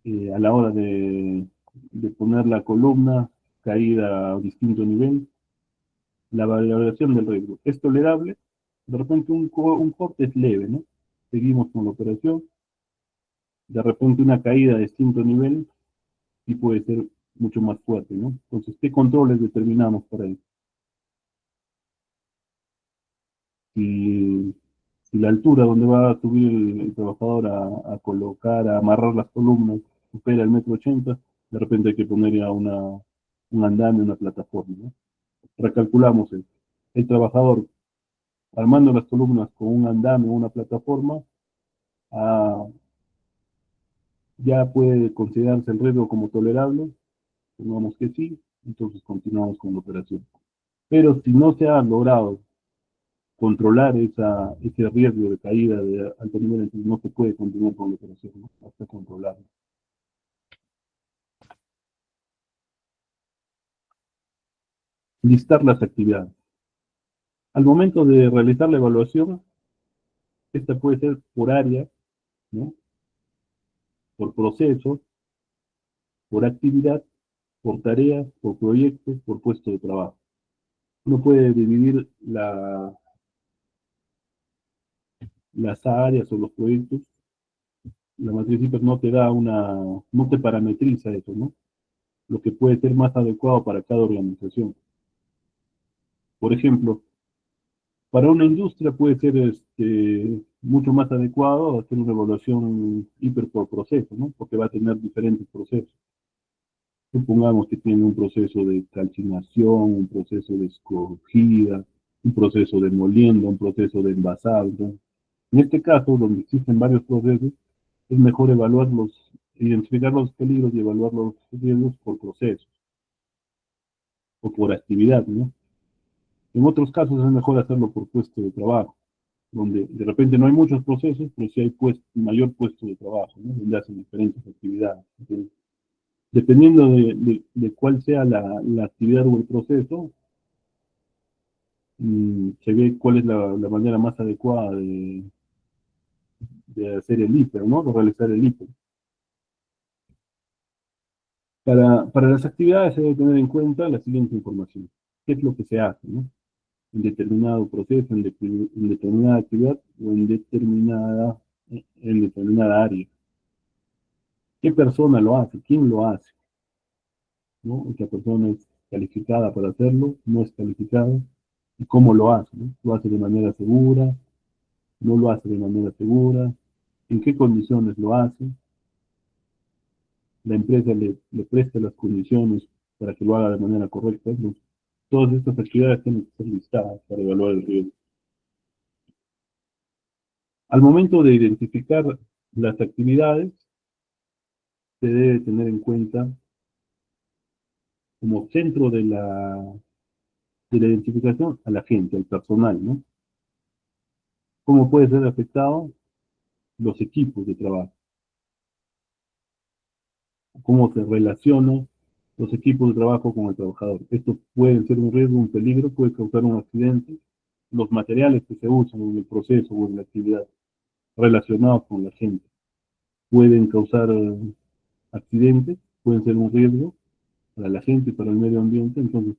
a la hora de poner la columna, caída a distinto nivel, la variación del riesgo. ¿Es tolerable? De repente un corte es leve, ¿no? Seguimos con la operación. De repente una caída de distinto nivel y puede ser mucho más fuerte, ¿no? Entonces, ¿qué controles determinamos para eso? Si, si la altura donde va a subir el trabajador a colocar, a amarrar las columnas, supera el 1,80 m, de repente hay que poner ya un andamio, una plataforma, ¿no? Recalculamos eso. El trabajador armando las columnas con un andamio o una plataforma, ah, ya puede considerarse el riesgo como tolerable, pongamos que sí, entonces continuamos con la operación. Pero si no se ha logrado controlar ese riesgo de caída de alto nivel, entonces no se puede continuar con la operación, ¿no? Hasta controlarlo. Listar las actividades. Al momento de realizar la evaluación, esta puede ser por área, ¿no? Por proceso, por actividad, por tarea, por proyecto, por puesto de trabajo. Uno puede dividir las áreas o los proyectos. La matriz Hiper no te parametriza eso, ¿no? Lo que puede ser más adecuado para cada organización. Por ejemplo, para una industria puede ser mucho más adecuado hacer una evaluación hiper por proceso, ¿no? Porque va a tener diferentes procesos. Supongamos que tiene un proceso de calcinación, un proceso de escogida, un proceso de molienda, un proceso de envasado. Entonces, en este caso, donde existen varios procesos, es mejor identificar los peligros y evaluar los riesgos por procesos o por actividad, ¿no? En otros casos es mejor hacerlo por puesto de trabajo, donde de repente no hay muchos procesos, pero sí hay mayor puesto de trabajo, ¿no? Donde hacen diferentes actividades. Entonces, dependiendo de cuál sea la actividad o el proceso, se ve cuál es la manera más adecuada de hacer el hiper, ¿no? De realizar el hiper. Para las actividades se debe tener en cuenta la siguiente información. ¿Qué es lo que se hace, ¿no? En determinado proceso, en determinada actividad o en determinada área. ¿Qué persona lo hace? ¿Quién lo hace? ¿No? Esa persona es calificada para hacerlo, no es calificada. ¿Y cómo lo hace? ¿No? ¿Lo hace de manera segura? ¿No lo hace de manera segura? ¿En qué condiciones lo hace? La empresa le presta las condiciones para que lo haga de manera correcta. Entonces, todas estas actividades tienen que ser listadas para evaluar el riesgo. Al momento de identificar las actividades, se debe tener en cuenta como centro de la identificación a la gente, al personal, ¿no? ¿Cómo puede ser afectado? Los equipos de trabajo. ¿Cómo se relacionan los equipos de trabajo con el trabajador? Esto puede ser un riesgo, un peligro, puede causar un accidente. Los materiales que se usan en el proceso o en la actividad relacionados con la gente pueden causar accidentes, pueden ser un riesgo para la gente y para el medio ambiente. Entonces,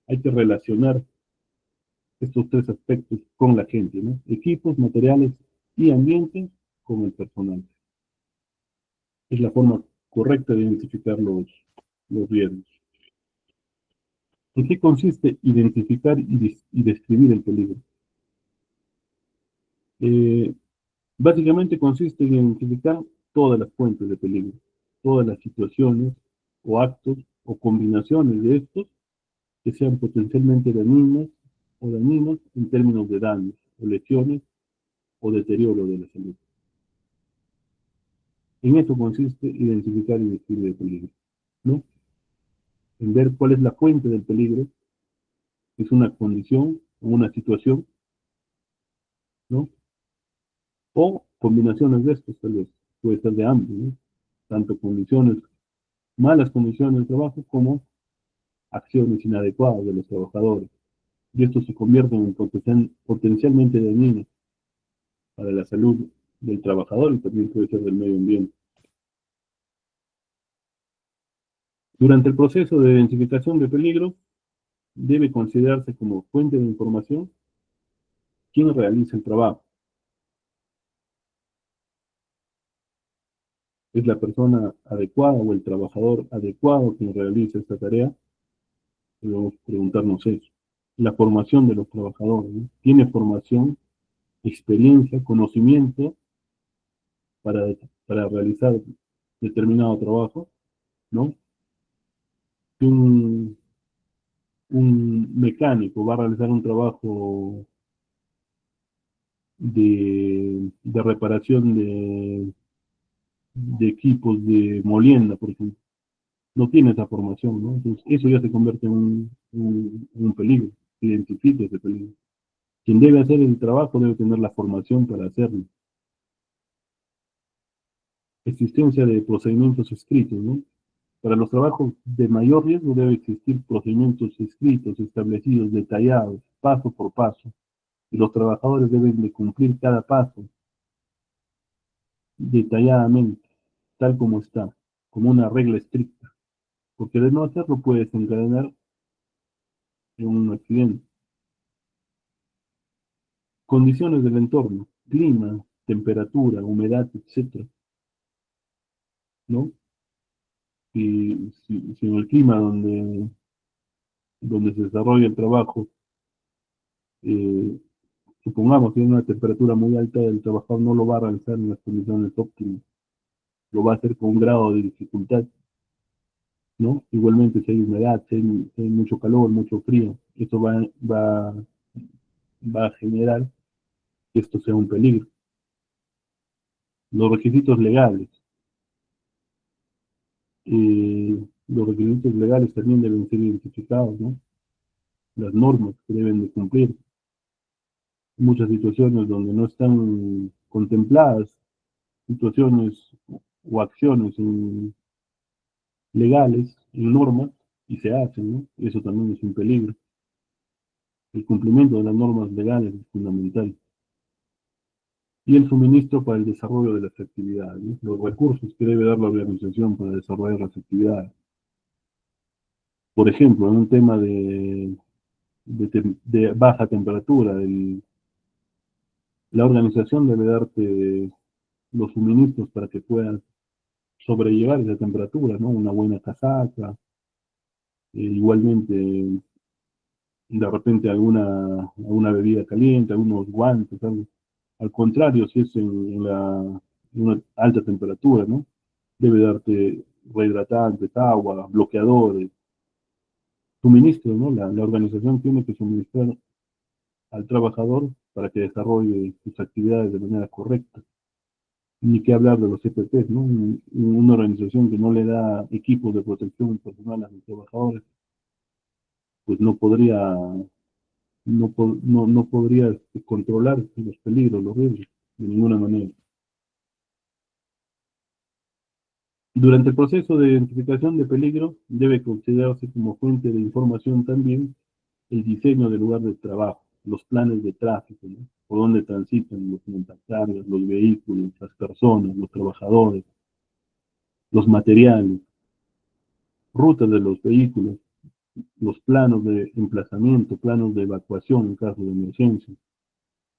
hay que relacionar estos 3 aspectos con la gente, ¿no? Equipos, materiales y ambiente con el personal. Es la forma correcta de identificar los riesgos. ¿En qué consiste identificar y describir el peligro? Eh, Básicamente consiste en identificar todas las fuentes de peligro, todas las situaciones o actos o combinaciones de estos que sean potencialmente dañinos en términos de daños o lesiones o deterioro de la salud. En eso consiste identificar y describir el peligro, ¿no? En ver cuál es la fuente del peligro, es una condición o una situación, ¿no? O combinaciones de estos, tal vez, puede ser de ambos, ¿no? Tanto condiciones, malas condiciones de trabajo como acciones inadecuadas de los trabajadores. Y estos se convierten en potencialmente dañinos para la salud del trabajador y también puede ser del medio ambiente. Durante el proceso de identificación de peligro, debe considerarse como fuente de información quién realiza el trabajo. ¿Es la persona adecuada o el trabajador adecuado quien realiza esta tarea? Debemos preguntarnos eso. La formación de los trabajadores, ¿no? ¿Tiene formación, experiencia, conocimiento para, para realizar determinado trabajo? ¿No? Un, un mecánico va a realizar un trabajo de reparación de equipos de molienda, por ejemplo. No tiene esa formación, ¿no? Entonces, eso ya se convierte en un peligro, se identifica ese peligro. Quien debe hacer el trabajo debe tener la formación para hacerlo. Existencia de procedimientos escritos, ¿no? Para los trabajos de mayor riesgo debe existir procedimientos escritos, establecidos, detallados, paso por paso. Y los trabajadores deben de cumplir cada paso detalladamente, tal como está, como una regla estricta. Porque de no hacerlo puede desencadenar en un accidente. Condiciones del entorno, clima, temperatura, humedad, etcétera, ¿no? Y si en el clima donde se desarrolla el trabajo, eh, supongamos que hay una temperatura muy alta, el trabajador no lo va a realizar en las condiciones óptimas, lo va a hacer con un grado de dificultad, ¿no? Igualmente si hay humedad, si hay mucho calor, mucho frío, esto va a generar que esto sea un peligro. Los requisitos legales. Los requisitos legales también deben ser identificados, ¿no? Las normas que deben de cumplir. Muchas situaciones donde no están contempladas situaciones o acciones legales, en normas, y se hacen, ¿no? Eso también es un peligro. El cumplimiento de las normas legales es fundamental. Y el suministro para el desarrollo de las actividades, ¿no? Los recursos que debe dar la organización para desarrollar las actividades. Por ejemplo, en un tema de baja temperatura, la organización debe darte los suministros para que puedas sobrellevar esa temperatura, ¿no? Una buena casaca, igualmente de repente alguna bebida caliente, algunos guantes, algo. Al contrario, si es en una alta temperatura, ¿no? Debe darte rehidratantes, agua, bloqueadores, suministro, ¿no? La organización tiene que suministrar al trabajador para que desarrolle sus actividades de manera correcta. Ni qué hablar de los EPPs, ¿no? Una organización que no le da equipos de protección personal a sus trabajadores, pues no podría controlar los peligros, los riesgos, de ninguna manera. Durante el proceso de identificación de peligro, debe considerarse como fuente de información también el diseño del lugar de trabajo, los planes de tráfico, ¿no? Por dónde transitan los montacargas, los vehículos, las personas, los trabajadores, los materiales, rutas de los vehículos, los planos de emplazamiento, planos de evacuación en caso de emergencia,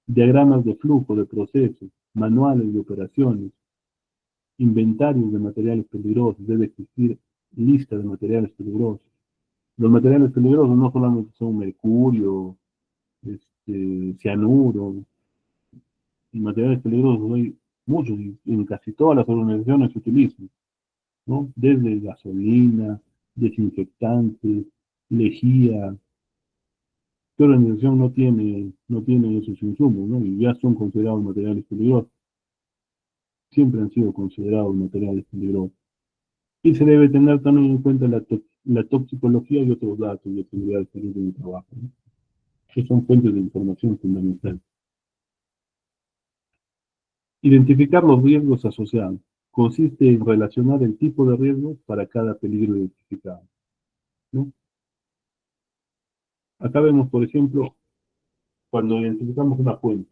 diagramas de flujo de procesos, manuales de operaciones inventarios de materiales peligrosos, debe existir lista de materiales peligrosos. Los materiales peligrosos no solamente son mercurio, cianuro, y materiales peligrosos hay muchos, y en casi todas las organizaciones se utilizan, ¿no? Desde gasolina, desinfectantes, lejía. ¿Qué organización no tiene esos insumos, ¿no? Y ya son considerados materiales peligrosos. Siempre han sido considerados materiales peligrosos. Y se debe tener también en cuenta la toxicología y otros datos de seguridad de salud en el trabajo, ¿no? Que son fuentes de información fundamentales. Identificar los riesgos asociados. Consiste en relacionar el tipo de riesgo para cada peligro identificado, ¿no? Acá vemos, por ejemplo, cuando identificamos una fuente.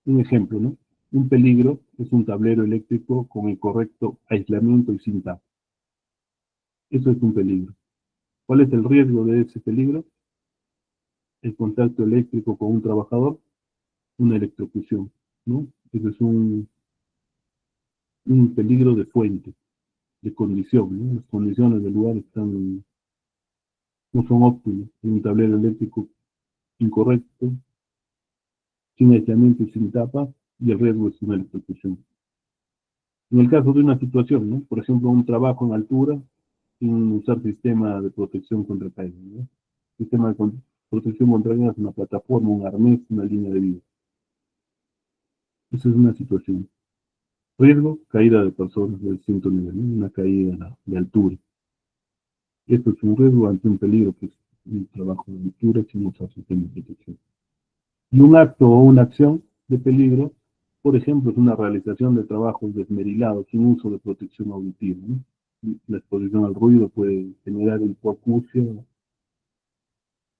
Un ejemplo, ¿no? Un peligro es un tablero eléctrico con el correcto aislamiento y sin tapa. Eso es un peligro. ¿Cuál es el riesgo de ese peligro? El contacto eléctrico con un trabajador, una electrocución, ¿no? Ese es un peligro de fuente, de condición, ¿no? Las condiciones del lugar no son óptimas. Un tablero eléctrico incorrecto, sin aislamiento y sin tapa, y el riesgo es una electrocución. En el caso de una situación, ¿no? Por ejemplo, un trabajo en altura, sin usar sistema de protección contra caídas, ¿no? Sistema de protección contra caídas, una plataforma, un arnés, una línea de vida. Esa es una situación. Riesgo, caída de personas del distinto nivel, ¿no? Una caída de altura. Esto es un riesgo ante un peligro, que es un trabajo de altura sin usar sistema de protección. Y un acto o una acción de peligro, por ejemplo, es una realización de trabajos desmerilados sin uso de protección auditiva, ¿no? La exposición al ruido puede generar hipoacusia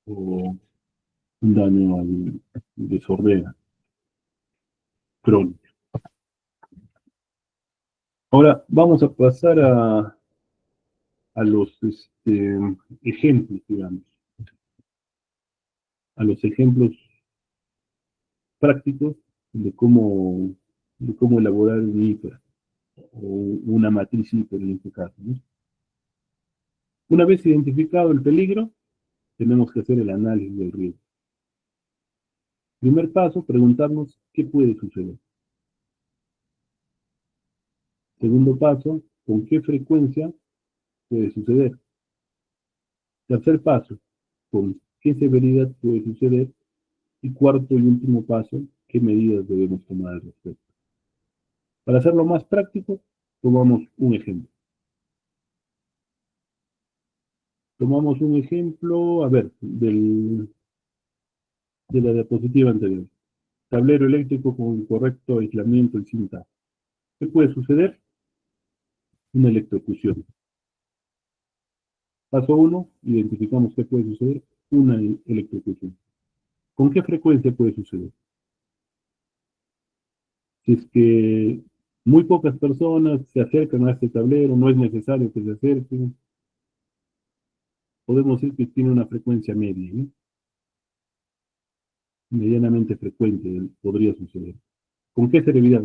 o un daño de sordera crónica. Ahora vamos a pasar a los ejemplos, digamos, a los ejemplos prácticos de cómo elaborar un hiper o una matriz hiper en este caso, ¿no? Una vez identificado el peligro, tenemos que hacer el análisis del riesgo. Primer paso, preguntarnos qué puede suceder. Segundo paso, con qué frecuencia puede suceder. Tercer paso, con qué severidad puede suceder. Y cuarto y último paso, qué medidas debemos tomar al respecto. Para hacerlo más práctico, tomamos un ejemplo. Tomamos un ejemplo, a ver, de la diapositiva anterior. Tablero eléctrico con correcto aislamiento y sin tapa. ¿Qué puede suceder? Una electrocución. Paso 1, identificamos qué puede suceder. Una electrocución. ¿Con qué frecuencia puede suceder? Si es que muy pocas personas se acercan a este tablero, no es necesario que se acerquen, podemos decir que tiene una frecuencia media, ¿no? Medianamente frecuente podría suceder. ¿Con qué severidad?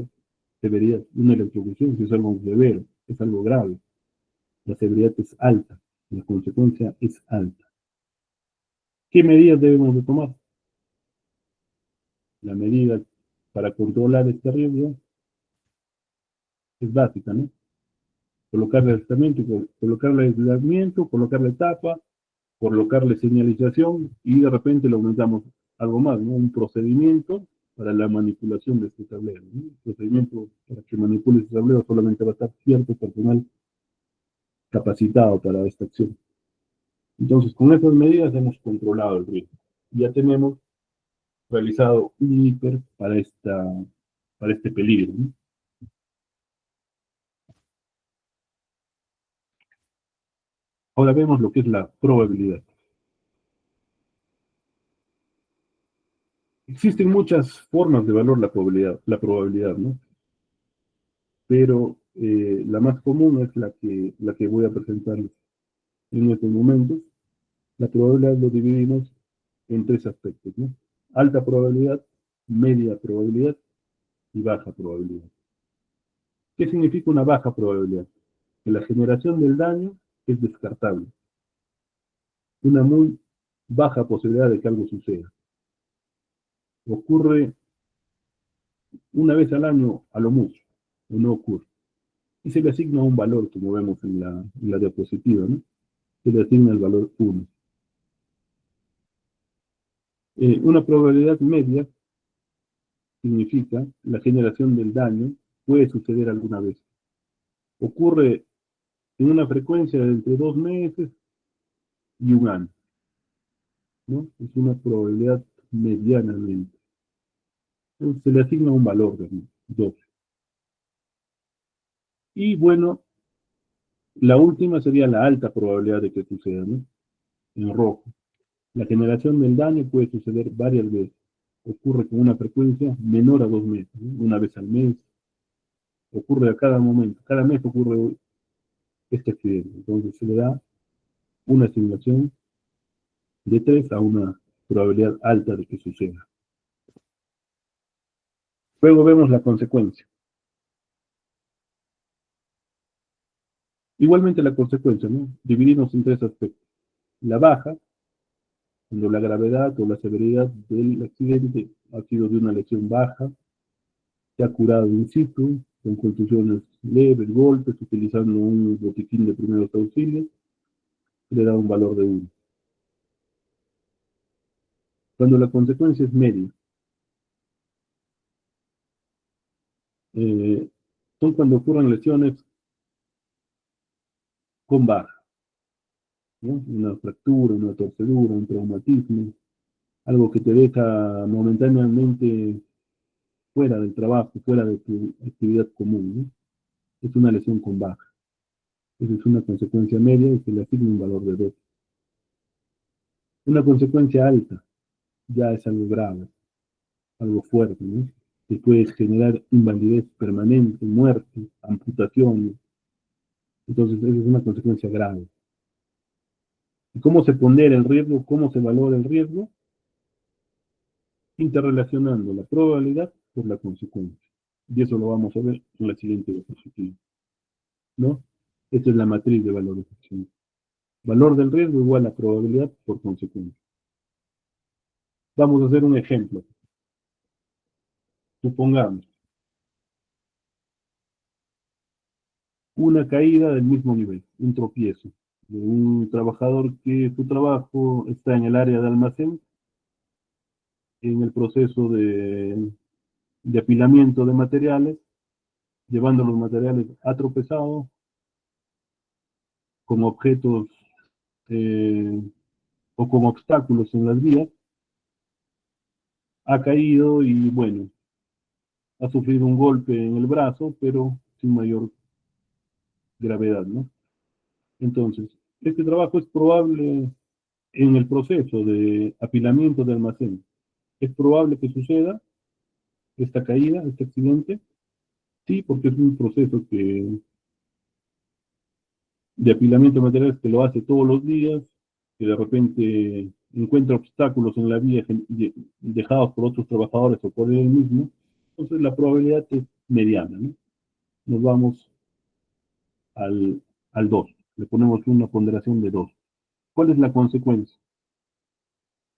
Severidad, una electrocución, si es algo severo, es algo grave. La severidad es alta, la consecuencia es alta. ¿Qué medidas debemos de tomar? La medida para controlar este riesgo es básica, ¿no? Colocarle aislamiento, colocarle tapa, colocarle señalización y de repente le aumentamos algo más, ¿no? Un procedimiento para la manipulación de este tablero, ¿no? El procedimiento para que manipule este tablero solamente va a estar cierto personal capacitado para esta acción. Entonces, con esas medidas hemos controlado el riesgo. Ya tenemos realizado un hiper para este peligro, ¿no? Ahora vemos lo que es la probabilidad. Existen muchas formas de evaluar la probabilidad, ¿no? Pero la más común es la que voy a presentarles en estos momentos. La probabilidad lo dividimos en tres aspectos, ¿no? Alta probabilidad, media probabilidad y baja probabilidad. ¿Qué significa una baja probabilidad? Que la generación del daño es descartable. Una muy baja posibilidad de que algo suceda. Ocurre una vez al año a lo mucho, o no ocurre. Y se le asigna un valor, como vemos en la diapositiva, ¿no? Se le asigna el valor 1. Una probabilidad media significa la generación del daño puede suceder alguna vez. Ocurre en una frecuencia de entre 2 meses y un año, ¿no? Es una probabilidad medianamente. Entonces, se le asigna un valor de 12. Y bueno, la última sería la alta probabilidad de que suceda, ¿no? En rojo. La generación del daño puede suceder varias veces. Ocurre con una frecuencia menor a 2 meses, ¿no? Una vez al mes. Ocurre a cada momento. Cada mes ocurre este accidente. Entonces se le da una asignación de 3 a una probabilidad alta de que suceda. Luego vemos la consecuencia. Igualmente la consecuencia, ¿no? Dividimos en 3 aspectos. La baja, cuando la gravedad o la severidad del accidente ha sido de una lesión baja, se ha curado in situ, con contusiones leves, golpes, utilizando un botiquín de primeros auxilios, le da un valor de 1. Cuando la consecuencia es media, son cuando ocurren lesiones con baja, ¿no? Una fractura, una torcedura, un traumatismo, algo que te deja momentáneamente fuera del trabajo, fuera de tu actividad común, ¿no? Es una lesión con baja. Esa es una consecuencia media y se le asigna un valor de 2. Una consecuencia alta ya es algo grave, algo fuerte, ¿no? Que puede generar invalidez permanente, muerte, amputación. Entonces, esa es una consecuencia grave. ¿Y cómo se pondera el riesgo? ¿Cómo se valora el riesgo? Interrelacionando la probabilidad por la consecuencia. Y eso lo vamos a ver en la siguiente diapositiva, ¿no? Esta es la matriz de valorización. Valor del riesgo igual a probabilidad por consecuencia. Vamos a hacer un ejemplo. Supongamos una caída del mismo nivel, un tropiezo, de un trabajador que su trabajo está en el área de almacén, en el proceso de apilamiento de materiales, llevando los materiales ha tropezado con objetos o con obstáculos en las vías, ha caído y bueno, ha sufrido un golpe en el brazo, pero sin mayor gravedad, ¿no? Entonces, este trabajo es probable en el proceso de apilamiento de almacén. Es probable que suceda esta caída, este accidente, sí, porque es un proceso de apilamiento de materiales que lo hace todos los días, que de repente encuentra obstáculos en la vía dejados por otros trabajadores o por él mismo, entonces la probabilidad es mediana, ¿no? Nos vamos al 2, le ponemos una ponderación de 2. ¿Cuál es la consecuencia?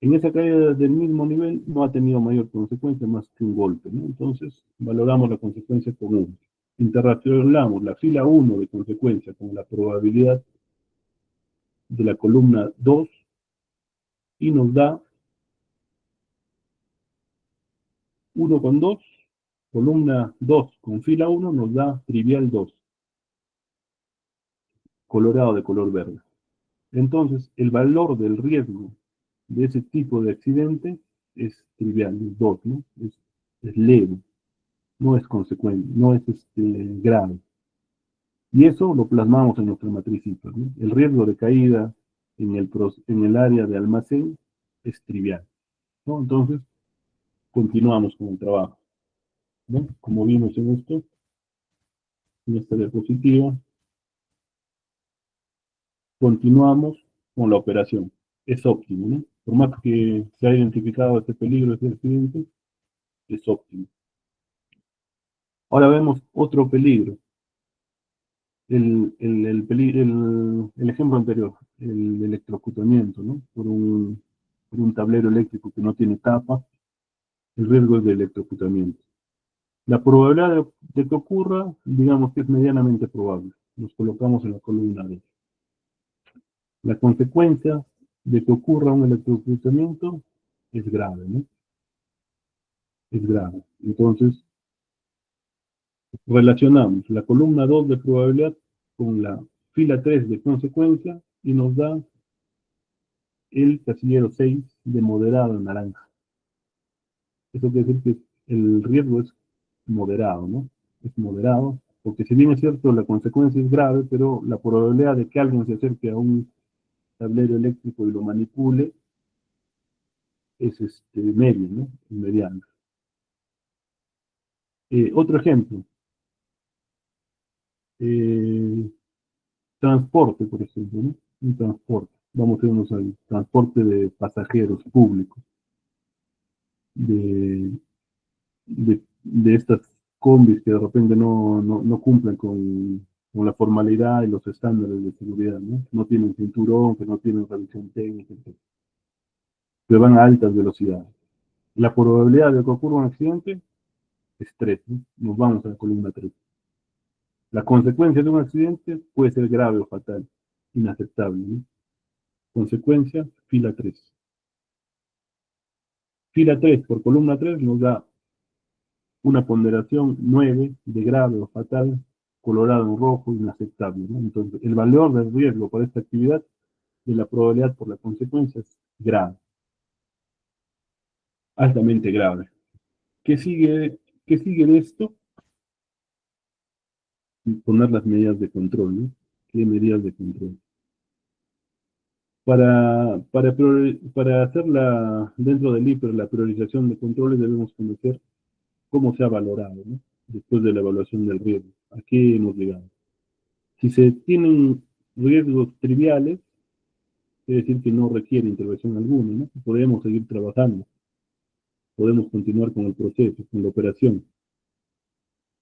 En esa caída del mismo nivel no ha tenido mayor consecuencia más que un golpe, ¿no? Entonces valoramos la consecuencia con 1. Interrelacionamos la fila 1 de consecuencia con la probabilidad de la columna 2 y nos da 1 con 2, columna 2 con fila 1 nos da trivial 2, colorado de color verde. Entonces, el valor del riesgo de ese tipo de accidente es trivial, es 2, ¿no? Es leve, no es consecuente, no es grave. Y eso lo plasmamos en nuestra matriz IPER, ¿no? El riesgo de caída en el área de almacén es trivial, ¿no? Entonces, continuamos con el trabajo, ¿no? Como vimos en esta diapositiva, continuamos con la operación. Es óptimo, ¿no? Por más que se haya identificado este peligro, este accidente, es óptimo. Ahora vemos otro peligro, el ejemplo anterior, el electrocutamiento, ¿no? Por un tablero eléctrico que no tiene tapa, el riesgo es de electrocutamiento. La probabilidad de que ocurra, digamos que es medianamente probable. Nos colocamos en la columna D. La consecuencia de que ocurra un electrocutamiento es grave, ¿no? Es grave. Entonces, relacionamos la columna 2 de probabilidad con la fila 3 de consecuencia y nos da el casillero 6 de moderado en naranja. Eso quiere decir que el riesgo es moderado, ¿no? Es moderado, porque si bien es cierto la consecuencia es grave, pero la probabilidad de que alguien se acerque a un tablero eléctrico y lo manipule es media, ¿no? Mediana. Otro ejemplo, eh, transporte, por ejemplo, ¿no? Un transporte. Vamos a irnos al transporte de pasajeros públicos, de, de estas combis que de repente no cumplen con la formalidad y los estándares de seguridad, ¿no? No tienen cinturón, que no tienen revisión técnica, etc. Que van a altas velocidades. La probabilidad de que ocurra un accidente es 3, ¿no? Nos vamos a la columna 3. La consecuencia de un accidente puede ser grave o fatal, inaceptable, ¿no? Consecuencia, fila 3. Fila 3 por columna 3 nos da una ponderación 9 de grave o fatal, colorado en rojo, inaceptable, ¿no? Entonces, el valor del riesgo por esta actividad de la probabilidad por la consecuencia es grave, altamente grave. ¿Qué sigue de esto? Poner las medidas de control, ¿no? ¿Qué medidas de control? Para hacer dentro del IPER la priorización de controles debemos conocer cómo se ha valorado, ¿no? Después de la evaluación del riesgo. ¿A qué hemos llegado? Si se tienen riesgos triviales, quiere decir que no requiere intervención alguna, ¿no? Podemos seguir trabajando, podemos continuar con el proceso, con la operación.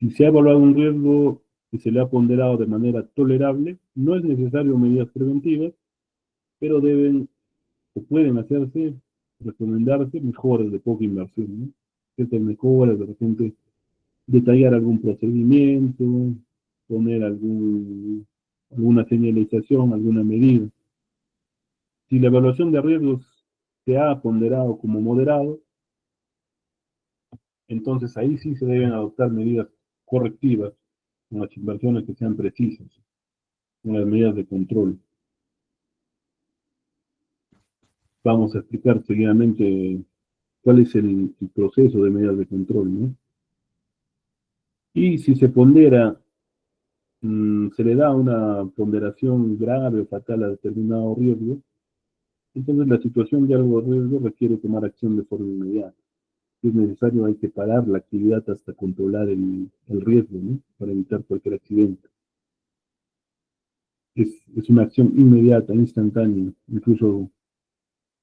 Si se ha evaluado un riesgo y se le ha ponderado de manera tolerable, no es necesario medidas preventivas, pero deben o pueden hacerse, recomendarse mejoras de poca inversión, ¿no? Ciertas mejoras, de repente detallar algún procedimiento, poner alguna señalización, alguna medida. Si la evaluación de riesgos se ha ponderado como moderado, entonces ahí sí se deben adoptar medidas correctivas con las inversiones que sean precisas, con las medidas de control. Vamos a explicar seguidamente cuál es el proceso de medidas de control, ¿no? Y si se pondera, se le da una ponderación grave o fatal a determinado riesgo, entonces la situación de algo de riesgo requiere tomar acción de forma inmediata. Si es necesario, hay que parar la actividad hasta controlar el riesgo, ¿no? Para evitar cualquier accidente. Es una acción inmediata, instantánea, incluso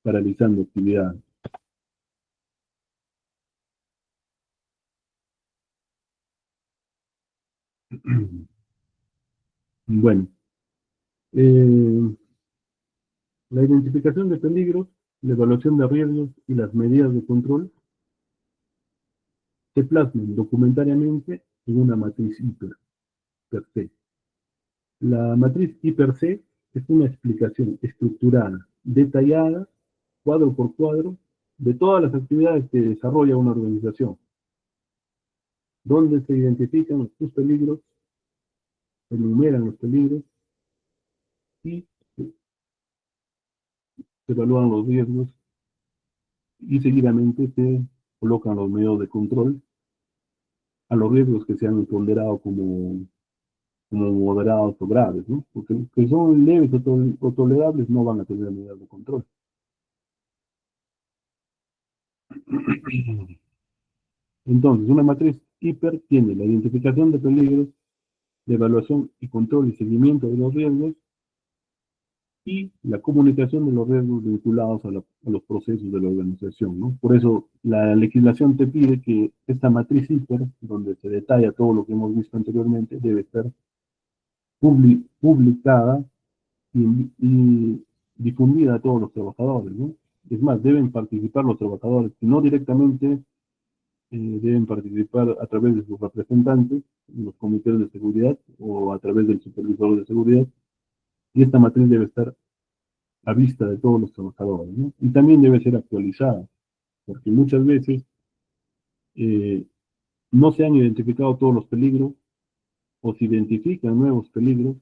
paralizando actividad. Bueno, eh, la identificación de peligros, la evaluación de riesgos y las medidas de control se plasman documentariamente en una matriz hiper per se. La matriz hiper C es una explicación estructurada, detallada, cuadro por cuadro, de todas las actividades que desarrolla una organización, donde se identifican sus peligros, se enumeran los peligros y se evalúan los riesgos y seguidamente se colocan los medios de control a los riesgos que se han ponderado como moderados o graves, ¿no? Porque los que son leves o tolerables no van a tener medidas de control. Entonces, una matriz hiper tiene la identificación de peligros, la evaluación y control y seguimiento de los riesgos y la comunicación de los riesgos vinculados a los procesos de la organización, ¿no? Por eso la legislación te pide que esta matriz hiper, donde se detalla todo lo que hemos visto anteriormente, debe estar publicada y difundida a todos los trabajadores, ¿no? Es más, deben participar los trabajadores, si no directamente, deben participar a través de sus representantes, en los comités de seguridad o a través del supervisor de seguridad, y esta matriz debe estar a vista de todos los trabajadores, ¿no? Y también debe ser actualizada, porque muchas veces eh, no se han identificado todos los peligros o se identifican nuevos peligros.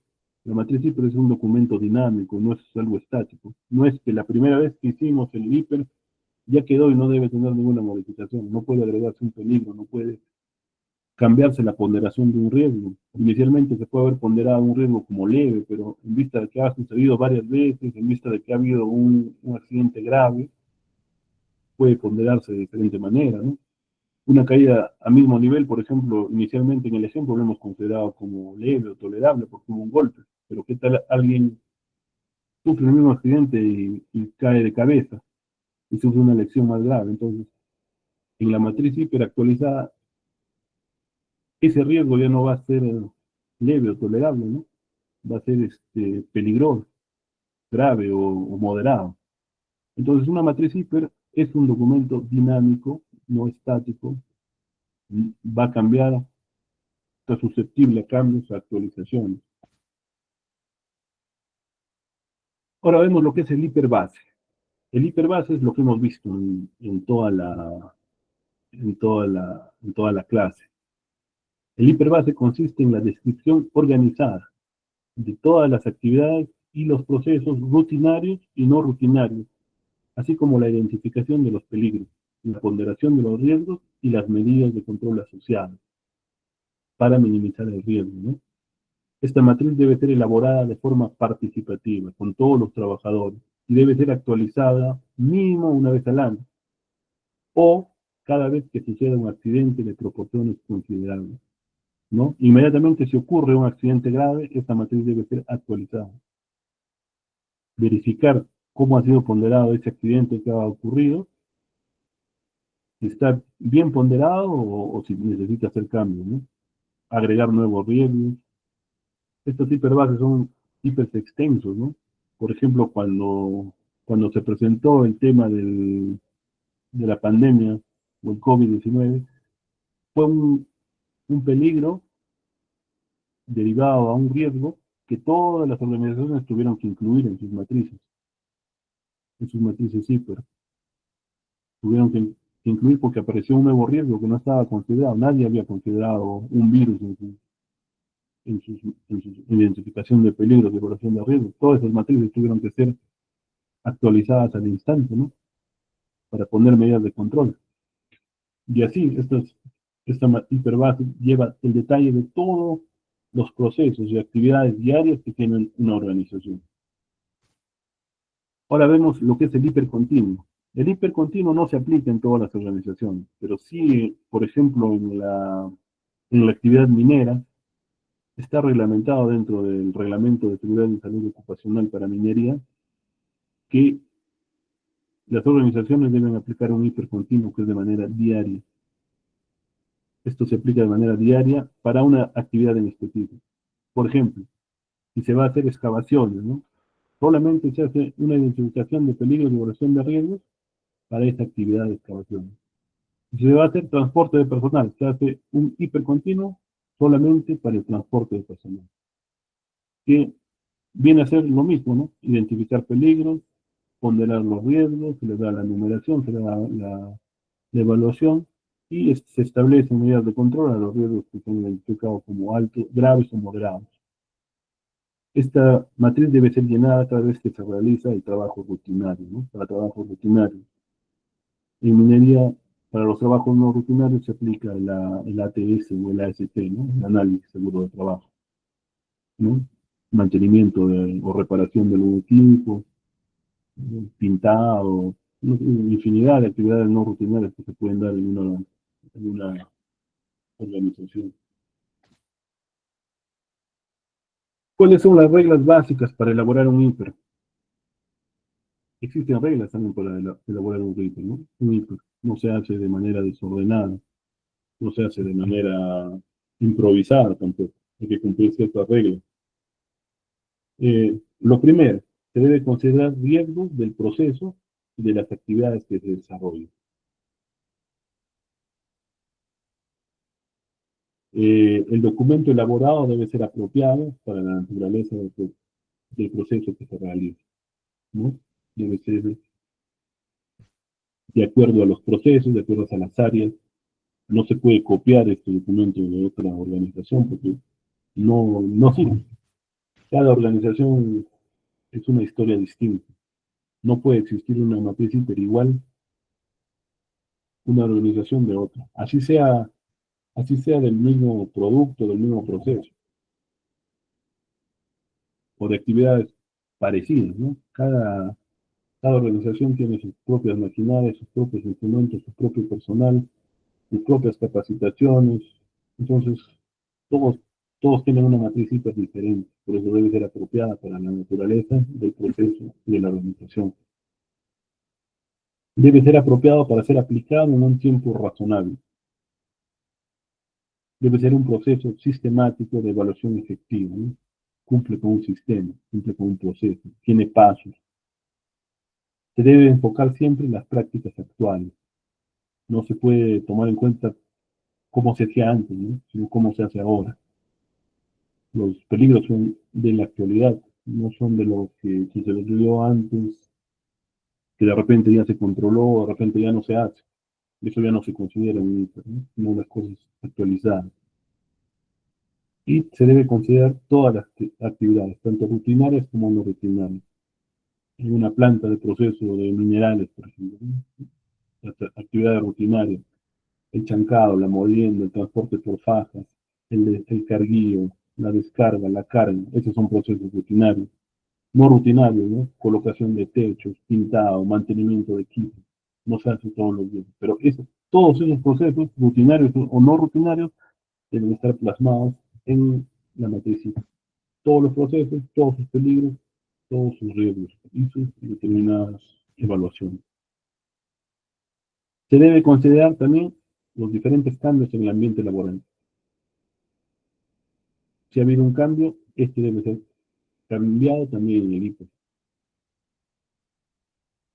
La matriz hiper es un documento dinámico, no es algo estático. No es que la primera vez que hicimos el hiper ya quedó y no debe tener ninguna modificación. No puede agregarse un peligro, no puede cambiarse la ponderación de un riesgo. Inicialmente se puede haber ponderado un riesgo como leve, pero en vista de que ha sucedido varias veces, en vista de que ha habido un accidente grave, puede ponderarse de diferente manera, ¿no? Una caída a mismo nivel, por ejemplo, inicialmente en el ejemplo lo hemos considerado como leve o tolerable porque hubo un golpe, pero ¿qué tal alguien sufre el mismo accidente y cae de cabeza y sufre una lesión más grave? Entonces, en la matriz hiperactualizada, ese riesgo ya no va a ser leve o tolerable, ¿no? Va a ser peligroso, grave o moderado. Entonces, una matriz hiper es un documento dinámico, no estático, va a cambiar, está susceptible a cambios, a actualizaciones. Ahora vemos lo que es el hiperbase. El hiperbase es lo que hemos visto en toda la clase. El hiperbase consiste en la descripción organizada de todas las actividades y los procesos rutinarios y no rutinarios, así como la identificación de los peligros, la ponderación de los riesgos y las medidas de control asociadas para minimizar el riesgo, ¿no? Esta matriz debe ser elaborada de forma participativa con todos los trabajadores y debe ser actualizada mínimo una vez al año o cada vez que suceda un accidente de proporciones considerables, ¿no? Inmediatamente si ocurre un accidente grave, esta matriz debe ser actualizada. Verificar cómo ha sido ponderado ese accidente que ha ocurrido, si está bien ponderado o si necesita hacer cambios, ¿no? Agregar nuevos riesgos. Estos hiperbases son hiperextensos, ¿no? Por ejemplo, cuando se presentó el tema de la pandemia o el COVID-19, fue un peligro derivado a un riesgo que todas las organizaciones tuvieron que incluir en sus matrices hiper. Tuvieron que incluir porque apareció un nuevo riesgo que no estaba considerado. Nadie había considerado un virus en su identificación de peligros, de evaluación de riesgos. Todas esas matrices tuvieron que ser actualizadas al instante, ¿no? Para poner medidas de control. Y así, esta hiperbase lleva el detalle de todos los procesos y actividades diarias que tienen una organización. Ahora vemos lo que es el hipercontinuo. El hipercontinuo no se aplica en todas las organizaciones, pero sí, por ejemplo, en la actividad minera, está reglamentado dentro del Reglamento de Seguridad y Salud Ocupacional para Minería que las organizaciones deben aplicar un hipercontinuo que es de manera diaria. Esto se aplica de manera diaria para una actividad en específico. Por ejemplo, si se va a hacer excavaciones, ¿no? Solamente se hace una identificación de peligros y evaluación de riesgos para esa actividad de excavación. Si se va a hacer transporte de personal, se hace un hipercontinuo solamente para el transporte de personal. Que viene a ser lo mismo, ¿no? Identificar peligros, ponderar los riesgos, se le da la numeración, se le da la evaluación y se establecen medidas de control a los riesgos que son identificados como altos, graves o moderados. Esta matriz debe ser llenada cada vez que se realiza el trabajo rutinario, ¿no? Para trabajo rutinario. En minería, para los trabajos no rutinarios se aplica el ATS o el AST, ¿no? El análisis seguro de trabajo, ¿no? Mantenimiento o reparación de los equipos, pintado, infinidad de actividades no rutinarias que se pueden dar en una organización. ¿Cuáles son las reglas básicas para elaborar un hiper? Existen reglas también para elaborar un hiper, ¿no? Un hiper no se hace de manera desordenada, no se hace de manera improvisada tampoco. Hay que cumplir ciertas reglas. Lo primero, se debe considerar riesgos del proceso y de las actividades que se desarrollan. El documento elaborado debe ser apropiado para la naturaleza del proceso que se realiza, ¿no? Debe ser de acuerdo a los procesos, de acuerdo a las áreas. No se puede copiar este documento de otra organización porque no sirve. Cada organización es una historia distinta. No puede existir una matriz igual una organización de otra. Así sea del mismo producto, del mismo proceso, o de actividades parecidas, ¿no? Cada organización tiene sus propias maquinarias, sus propios instrumentos, su propio personal, sus propias capacitaciones. Entonces, todos, todos tienen una matriz hiper diferente, por eso debe ser apropiada para la naturaleza del proceso y de la organización. Debe ser apropiado para ser aplicado en un tiempo razonable. Debe ser un proceso sistemático de evaluación efectiva, ¿no? Cumple con un sistema, cumple con un proceso, tiene pasos. Se debe enfocar siempre en las prácticas actuales. No se puede tomar en cuenta cómo se hacía antes, ¿no? Sino cómo se hace ahora. Los peligros son de la actualidad, no son de lo que se vivió antes, que de repente ya se controló, de repente ya no se hace. Eso ya no se considera un hito, ¿no? Sino las cosas actualizadas. Y se debe considerar todas las actividades, tanto rutinarias como no rutinarias. En una planta de proceso de minerales, por ejemplo, ¿no? Las actividades rutinarias, el chancado, la molienda, el transporte por fajas, el carguío, la descarga, la carga, esos son procesos rutinarios. No rutinarios, ¿no? Colocación de techos, pintado, mantenimiento de equipos, no se hace todos los días. Pero todos esos procesos, rutinarios o no rutinarios, deben estar plasmados en la matriz. Todos los procesos, todos sus peligros, todos sus riesgos y sus determinadas evaluaciones. Se debe considerar también los diferentes cambios en el ambiente laboral. Si ha habido un cambio, este debe ser cambiado también en el IPE.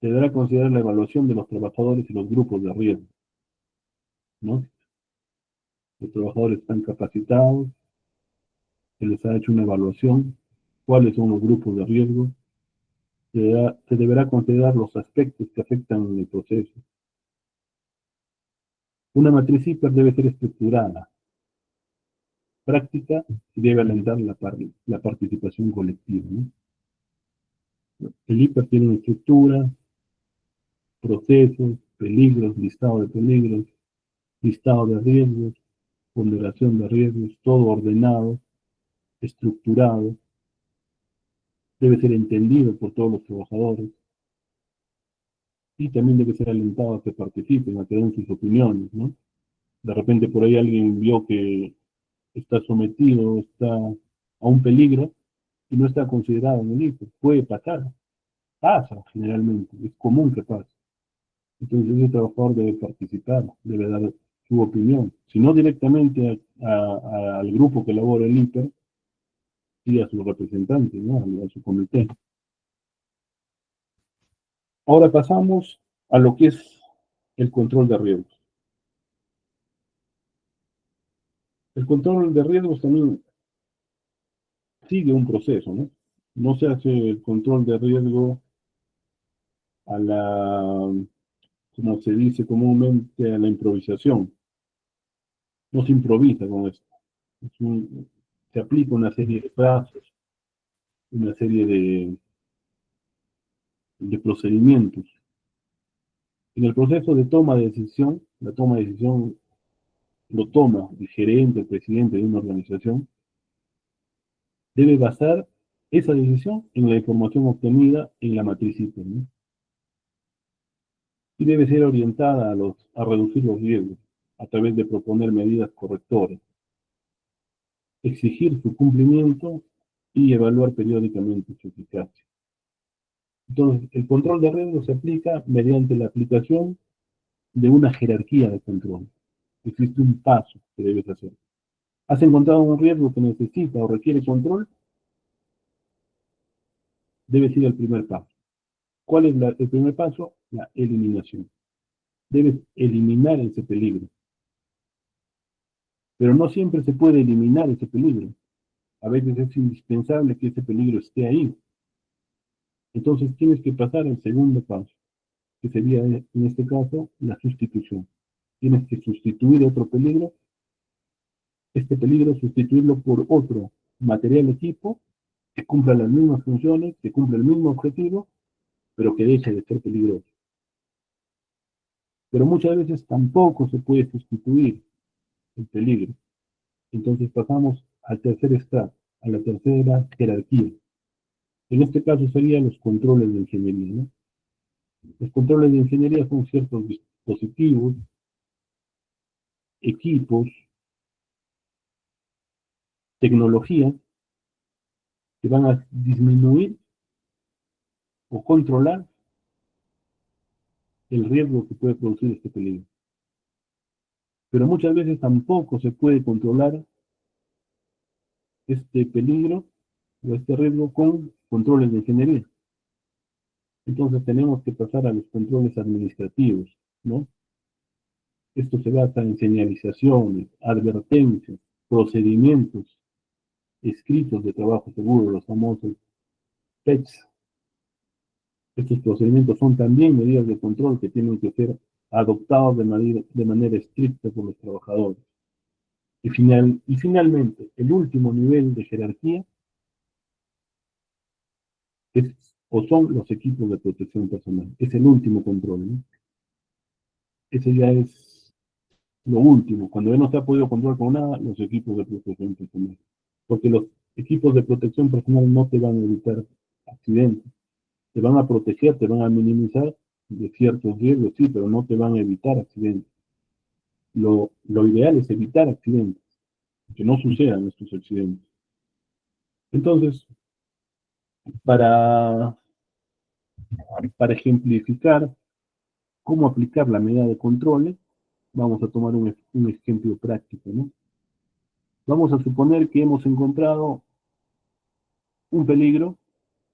Se deberá considerar la evaluación de los trabajadores y los grupos de riesgo, ¿no? Los trabajadores están capacitados, se les ha hecho una evaluación, cuáles son los grupos de riesgo, se deberá considerar los aspectos que afectan el proceso. Una matriz hiper debe ser estructurada, práctica y debe alentar la participación colectiva, ¿no? El hiper tiene una estructura, procesos, peligros, listado de peligros, listado de riesgos, ponderación de riesgos, todo ordenado, estructurado, debe ser entendido por todos los trabajadores y también debe ser alentado a que participen, a que den sus opiniones, ¿no? De repente por ahí alguien vio que está sometido, está a un peligro y no está considerado en el IPE. Puede pasar, pasa generalmente, es común que pase. Entonces ese trabajador debe participar, debe dar su opinión, si no directamente al grupo que elabora el IPER, y a sus representantes, ¿no? A su comité. Ahora pasamos a lo que es el control de riesgos. El control de riesgos también sigue un proceso, ¿no? No se hace el control de riesgo a como se dice comúnmente, a la improvisación. No se improvisa con esto. Se aplica una serie de pasos, una serie de procedimientos. En el proceso de toma de decisión, la toma de decisión lo toma el gerente, el presidente de una organización, debe basar esa decisión en la información obtenida en la matriz IPER, ¿no? Y debe ser orientada a reducir los riesgos a través de proponer medidas correctoras, exigir su cumplimiento y evaluar periódicamente su eficacia. Entonces, el control de riesgos se aplica mediante la aplicación de una jerarquía de control. Existe un paso que debes hacer. ¿Has encontrado un riesgo que necesita o requiere control? debes ir al primer paso. ¿Cuál es el primer paso? La eliminación. Debes eliminar ese peligro. Pero no siempre se puede eliminar ese peligro. A veces es indispensable que ese peligro esté ahí. Entonces tienes que pasar al segundo paso, que sería en este caso la sustitución. Tienes que sustituir otro peligro, este peligro sustituirlo por otro material equipo que cumpla las mismas funciones, que cumpla el mismo objetivo, pero que deje de ser peligroso. Pero muchas veces tampoco se puede sustituir el peligro. Entonces pasamos al tercer estrato, a la tercera jerarquía. En este caso serían los controles de ingeniería, ¿no? Los controles de ingeniería son ciertos dispositivos, equipos, tecnologías que van a disminuir o controlar el riesgo que puede producir este peligro. Pero muchas veces tampoco se puede controlar este peligro o este riesgo con controles de ingeniería. Entonces tenemos que pasar a los controles administrativos, ¿no? Esto se basa en señalizaciones, advertencias, procedimientos escritos de trabajo seguro, los famosos PECs. Estos procedimientos son también medidas de control que tienen que ser adoptados de manera estricta por los trabajadores. Y finalmente, el último nivel de jerarquía es o son los equipos de protección personal. Es el último control, ¿no? Ese ya es lo último. Cuando ya no se ha podido controlar con nada, los equipos de protección personal. Porque los equipos de protección personal no te van a evitar accidentes. Te van a proteger, te van a minimizar de ciertos riesgos, sí, pero no te van a evitar accidentes. Lo ideal es evitar accidentes, que no sucedan estos accidentes. Entonces, para ejemplificar cómo aplicar la medida de controles, vamos a tomar un ejemplo práctico, ¿no? Vamos a suponer que hemos encontrado un peligro.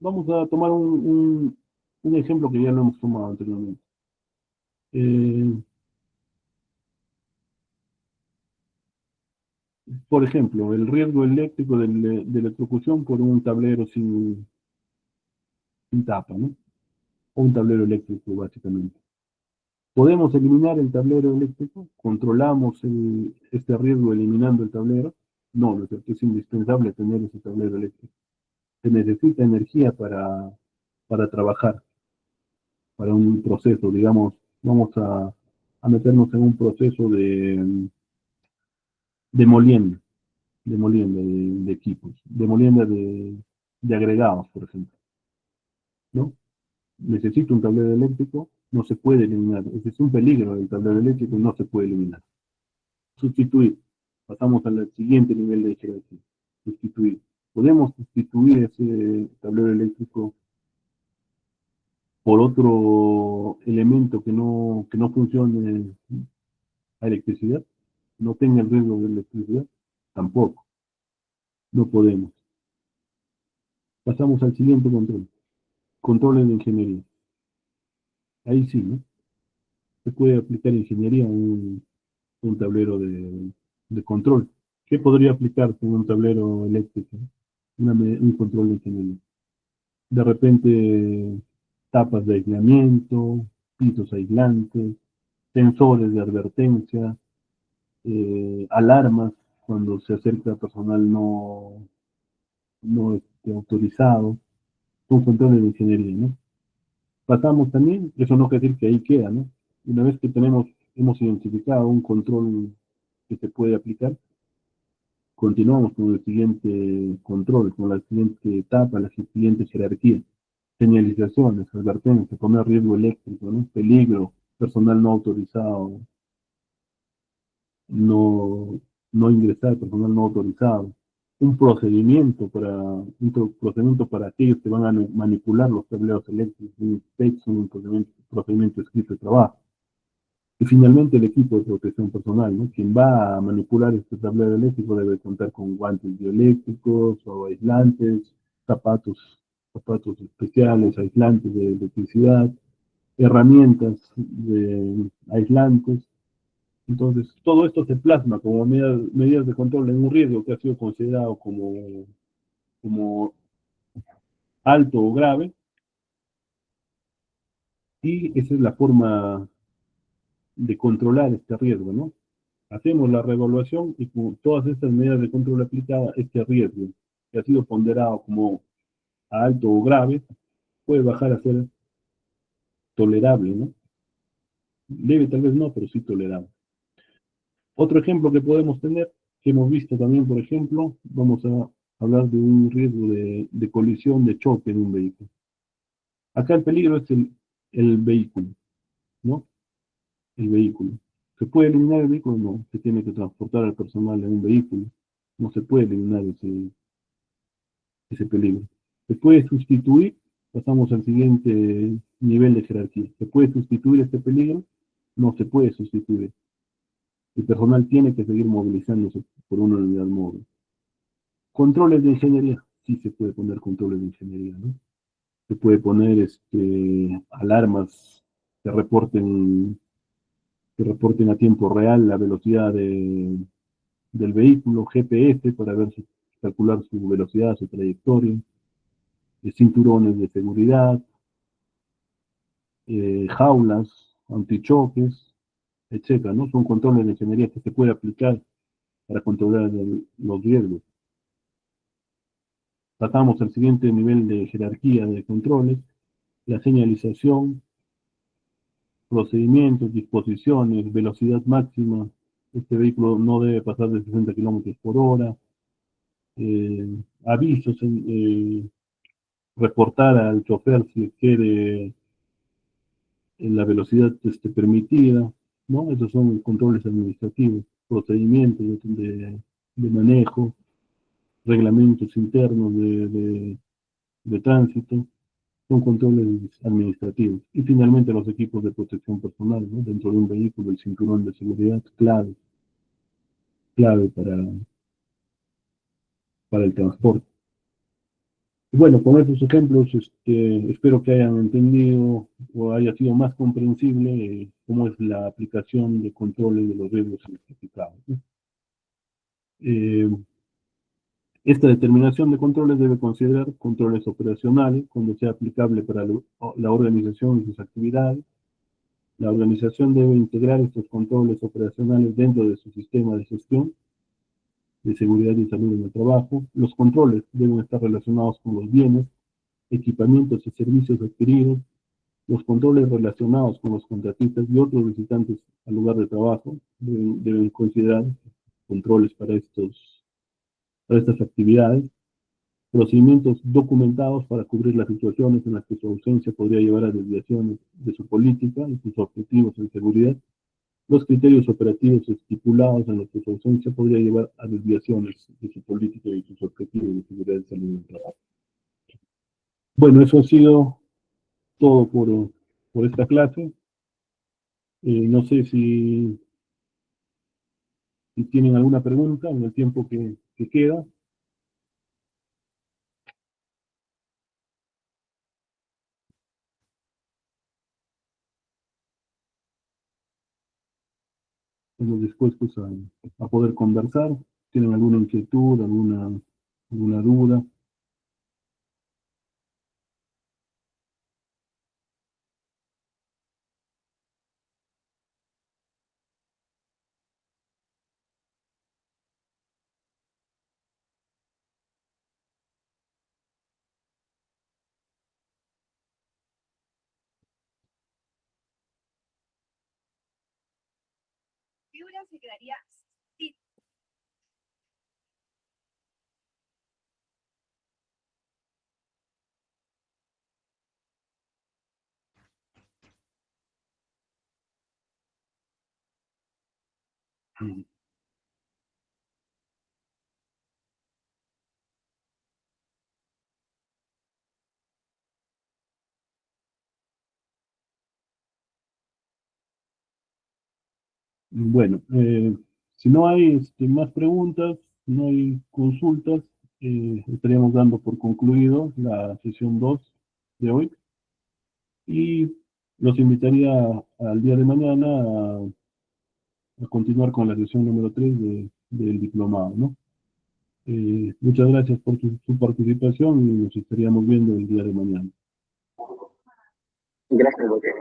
Vamos a tomar un ejemplo que ya lo hemos tomado anteriormente. Por ejemplo, el riesgo eléctrico de electrocución por un tablero sin tapa, ¿no? O un tablero eléctrico, básicamente. ¿Podemos eliminar el tablero eléctrico? ¿Controlamos este riesgo eliminando el tablero? No, lo que es indispensable tener ese tablero eléctrico. Se necesita energía para trabajar, para un proceso, digamos, vamos a meternos en un proceso de molienda, de equipos, de molienda de agregados, por ejemplo, ¿no? Necesito un tablero eléctrico, no se puede eliminar. Ese es un peligro del tablero eléctrico, no se puede eliminar. Sustituir. Pasamos al siguiente nivel de jerarquía. Sustituir. Podemos sustituir ese tablero eléctrico por otro elemento que no funcione a electricidad, no tenga el riesgo de electricidad, tampoco. No podemos. Pasamos al siguiente control. Controles de ingeniería. Ahí sí, ¿no? Se puede aplicar ingeniería en un tablero de control. ¿Qué podría aplicarse en un tablero eléctrico? Un control de ingeniería. De repente, tapas de aislamiento, pisos aislantes, sensores de advertencia, alarmas cuando se acerca personal no autorizado, son controles de ingeniería, ¿no? Pasamos también, eso no quiere decir que ahí queda, ¿no? Una vez que hemos identificado un control que se puede aplicar, continuamos con el siguiente control, con la siguiente etapa, la siguiente jerarquía. Señalizaciones, advertencias, poner riesgo eléctrico, ¿no? Peligro, personal no autorizado, no, no ingresar, personal no autorizado. Un procedimiento para aquellos que van a manipular los tableros eléctricos, un PEC, un procedimiento escrito de trabajo. Y finalmente el equipo de protección personal, ¿no? Quien va a manipular este tablero eléctrico debe contar con guantes bioeléctricos o aislantes, zapatos zapatos especiales, aislantes de electricidad, herramientas aislantes. Entonces, todo esto se plasma como medidas de control en un riesgo que ha sido considerado como alto o grave, y esa es la forma de controlar este riesgo, ¿no? Hacemos la reevaluación y con todas estas medidas de control aplicadas, este riesgo que ha sido ponderado como alto o grave puede bajar a ser tolerable, ¿no? Leve tal vez no, pero sí tolerable. Otro ejemplo que podemos tener, que hemos visto también, por ejemplo, vamos a hablar de un riesgo de colisión, de choque de un vehículo. Acá el peligro es el vehículo, ¿no? El vehículo. ¿Se puede eliminar el vehículo? No, se tiene que transportar al personal en un vehículo. No se puede eliminar ese peligro. ¿Se puede sustituir? Pasamos al siguiente nivel de jerarquía. ¿Se puede sustituir este peligro? No se puede sustituir. El personal tiene que seguir movilizándose por una unidad móvil. Controles de ingeniería. Sí se puede poner controles de ingeniería, ¿no? Se puede poner alarmas que reporten a tiempo real la velocidad del vehículo, GPS para calcular su velocidad, su trayectoria, cinturones de seguridad, jaulas, antichoques, etcétera, ¿no? Son controles de ingeniería que se puede aplicar para controlar los riesgos. Tratamos el siguiente nivel de jerarquía de controles, la señalización, procedimientos, disposiciones, velocidad máxima. Este vehículo no debe pasar de 60 kilómetros por hora. Avisos, reportar al chofer si quiere en la velocidad permitida, ¿no? Esos son controles administrativos, procedimientos de manejo, reglamentos internos de tránsito, son controles administrativos. Y finalmente los equipos de protección personal, ¿no? Dentro de un vehículo, el cinturón de seguridad, clave para el transporte. Bueno, con estos ejemplos, espero que hayan entendido o haya sido más comprensible cómo es la aplicación de controles de los riesgos identificados, ¿no? Eh, Esta determinación de controles debe considerar controles operacionales cuando sea aplicable para la organización y sus actividades. La organización debe integrar estos controles operacionales dentro de su sistema de gestión de seguridad y salud en el trabajo. Los controles deben estar relacionados con los bienes, equipamientos y servicios adquiridos, los controles relacionados con los contratistas y otros visitantes al lugar de trabajo deben considerar controles para estas actividades, procedimientos documentados para cubrir las situaciones en las que su ausencia podría llevar a desviaciones de su política y sus objetivos en seguridad, los criterios operativos estipulados en los que su ausencia podría llevar a desviaciones de su política y sus objetivos de seguridad y salud en el trabajo. Bueno, eso ha sido todo por esta clase. No sé si tienen alguna pregunta en el tiempo que queda. Estamos dispuestos a poder conversar. ¿Tienen alguna inquietud, alguna duda? Se quedaría sí. Bueno, si no hay más preguntas, no hay consultas, estaríamos dando por concluido la sesión 2 de hoy y los invitaría al día de mañana a continuar con la sesión número 3 del diplomado, ¿no? Muchas gracias por su participación y nos estaríamos viendo el día de mañana. Gracias, porque